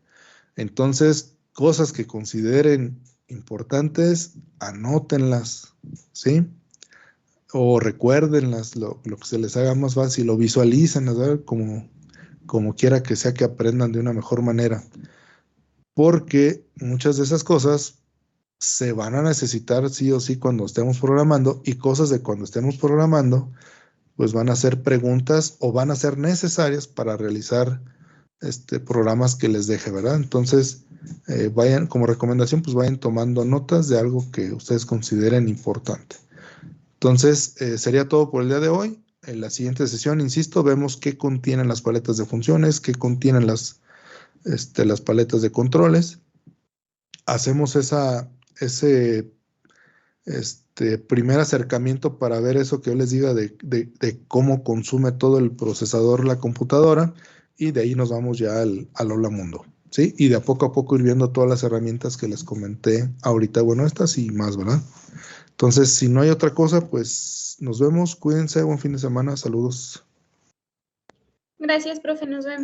Entonces, cosas que consideren importantes, anótenlas, ¿sí? O recuérdenlas, lo que se les haga más fácil, o visualícenlas, ¿verdad? Como quiera que sea que aprendan de una mejor manera. Porque muchas de esas cosas se van a necesitar sí o sí cuando estemos programando, y cosas de cuando estemos programando, pues van a ser preguntas o van a ser necesarias para realizar programas que les deje, ¿verdad? Entonces, vayan, como recomendación, pues vayan tomando notas de algo que ustedes consideren importante. Entonces, sería todo por el día de hoy. En la siguiente sesión, insisto, vemos qué contienen las paletas de funciones, qué contienen las paletas de controles. Hacemos ese primer acercamiento para ver eso que yo les diga de cómo consume todo el procesador la computadora, y de ahí nos vamos ya al Hola Mundo, ¿sí? Y de a poco ir viendo todas las herramientas que les comenté ahorita, bueno, estas y más, ¿verdad? Entonces, si no hay otra cosa, pues nos vemos, cuídense, buen fin de semana, saludos. Gracias, profe, nos vemos.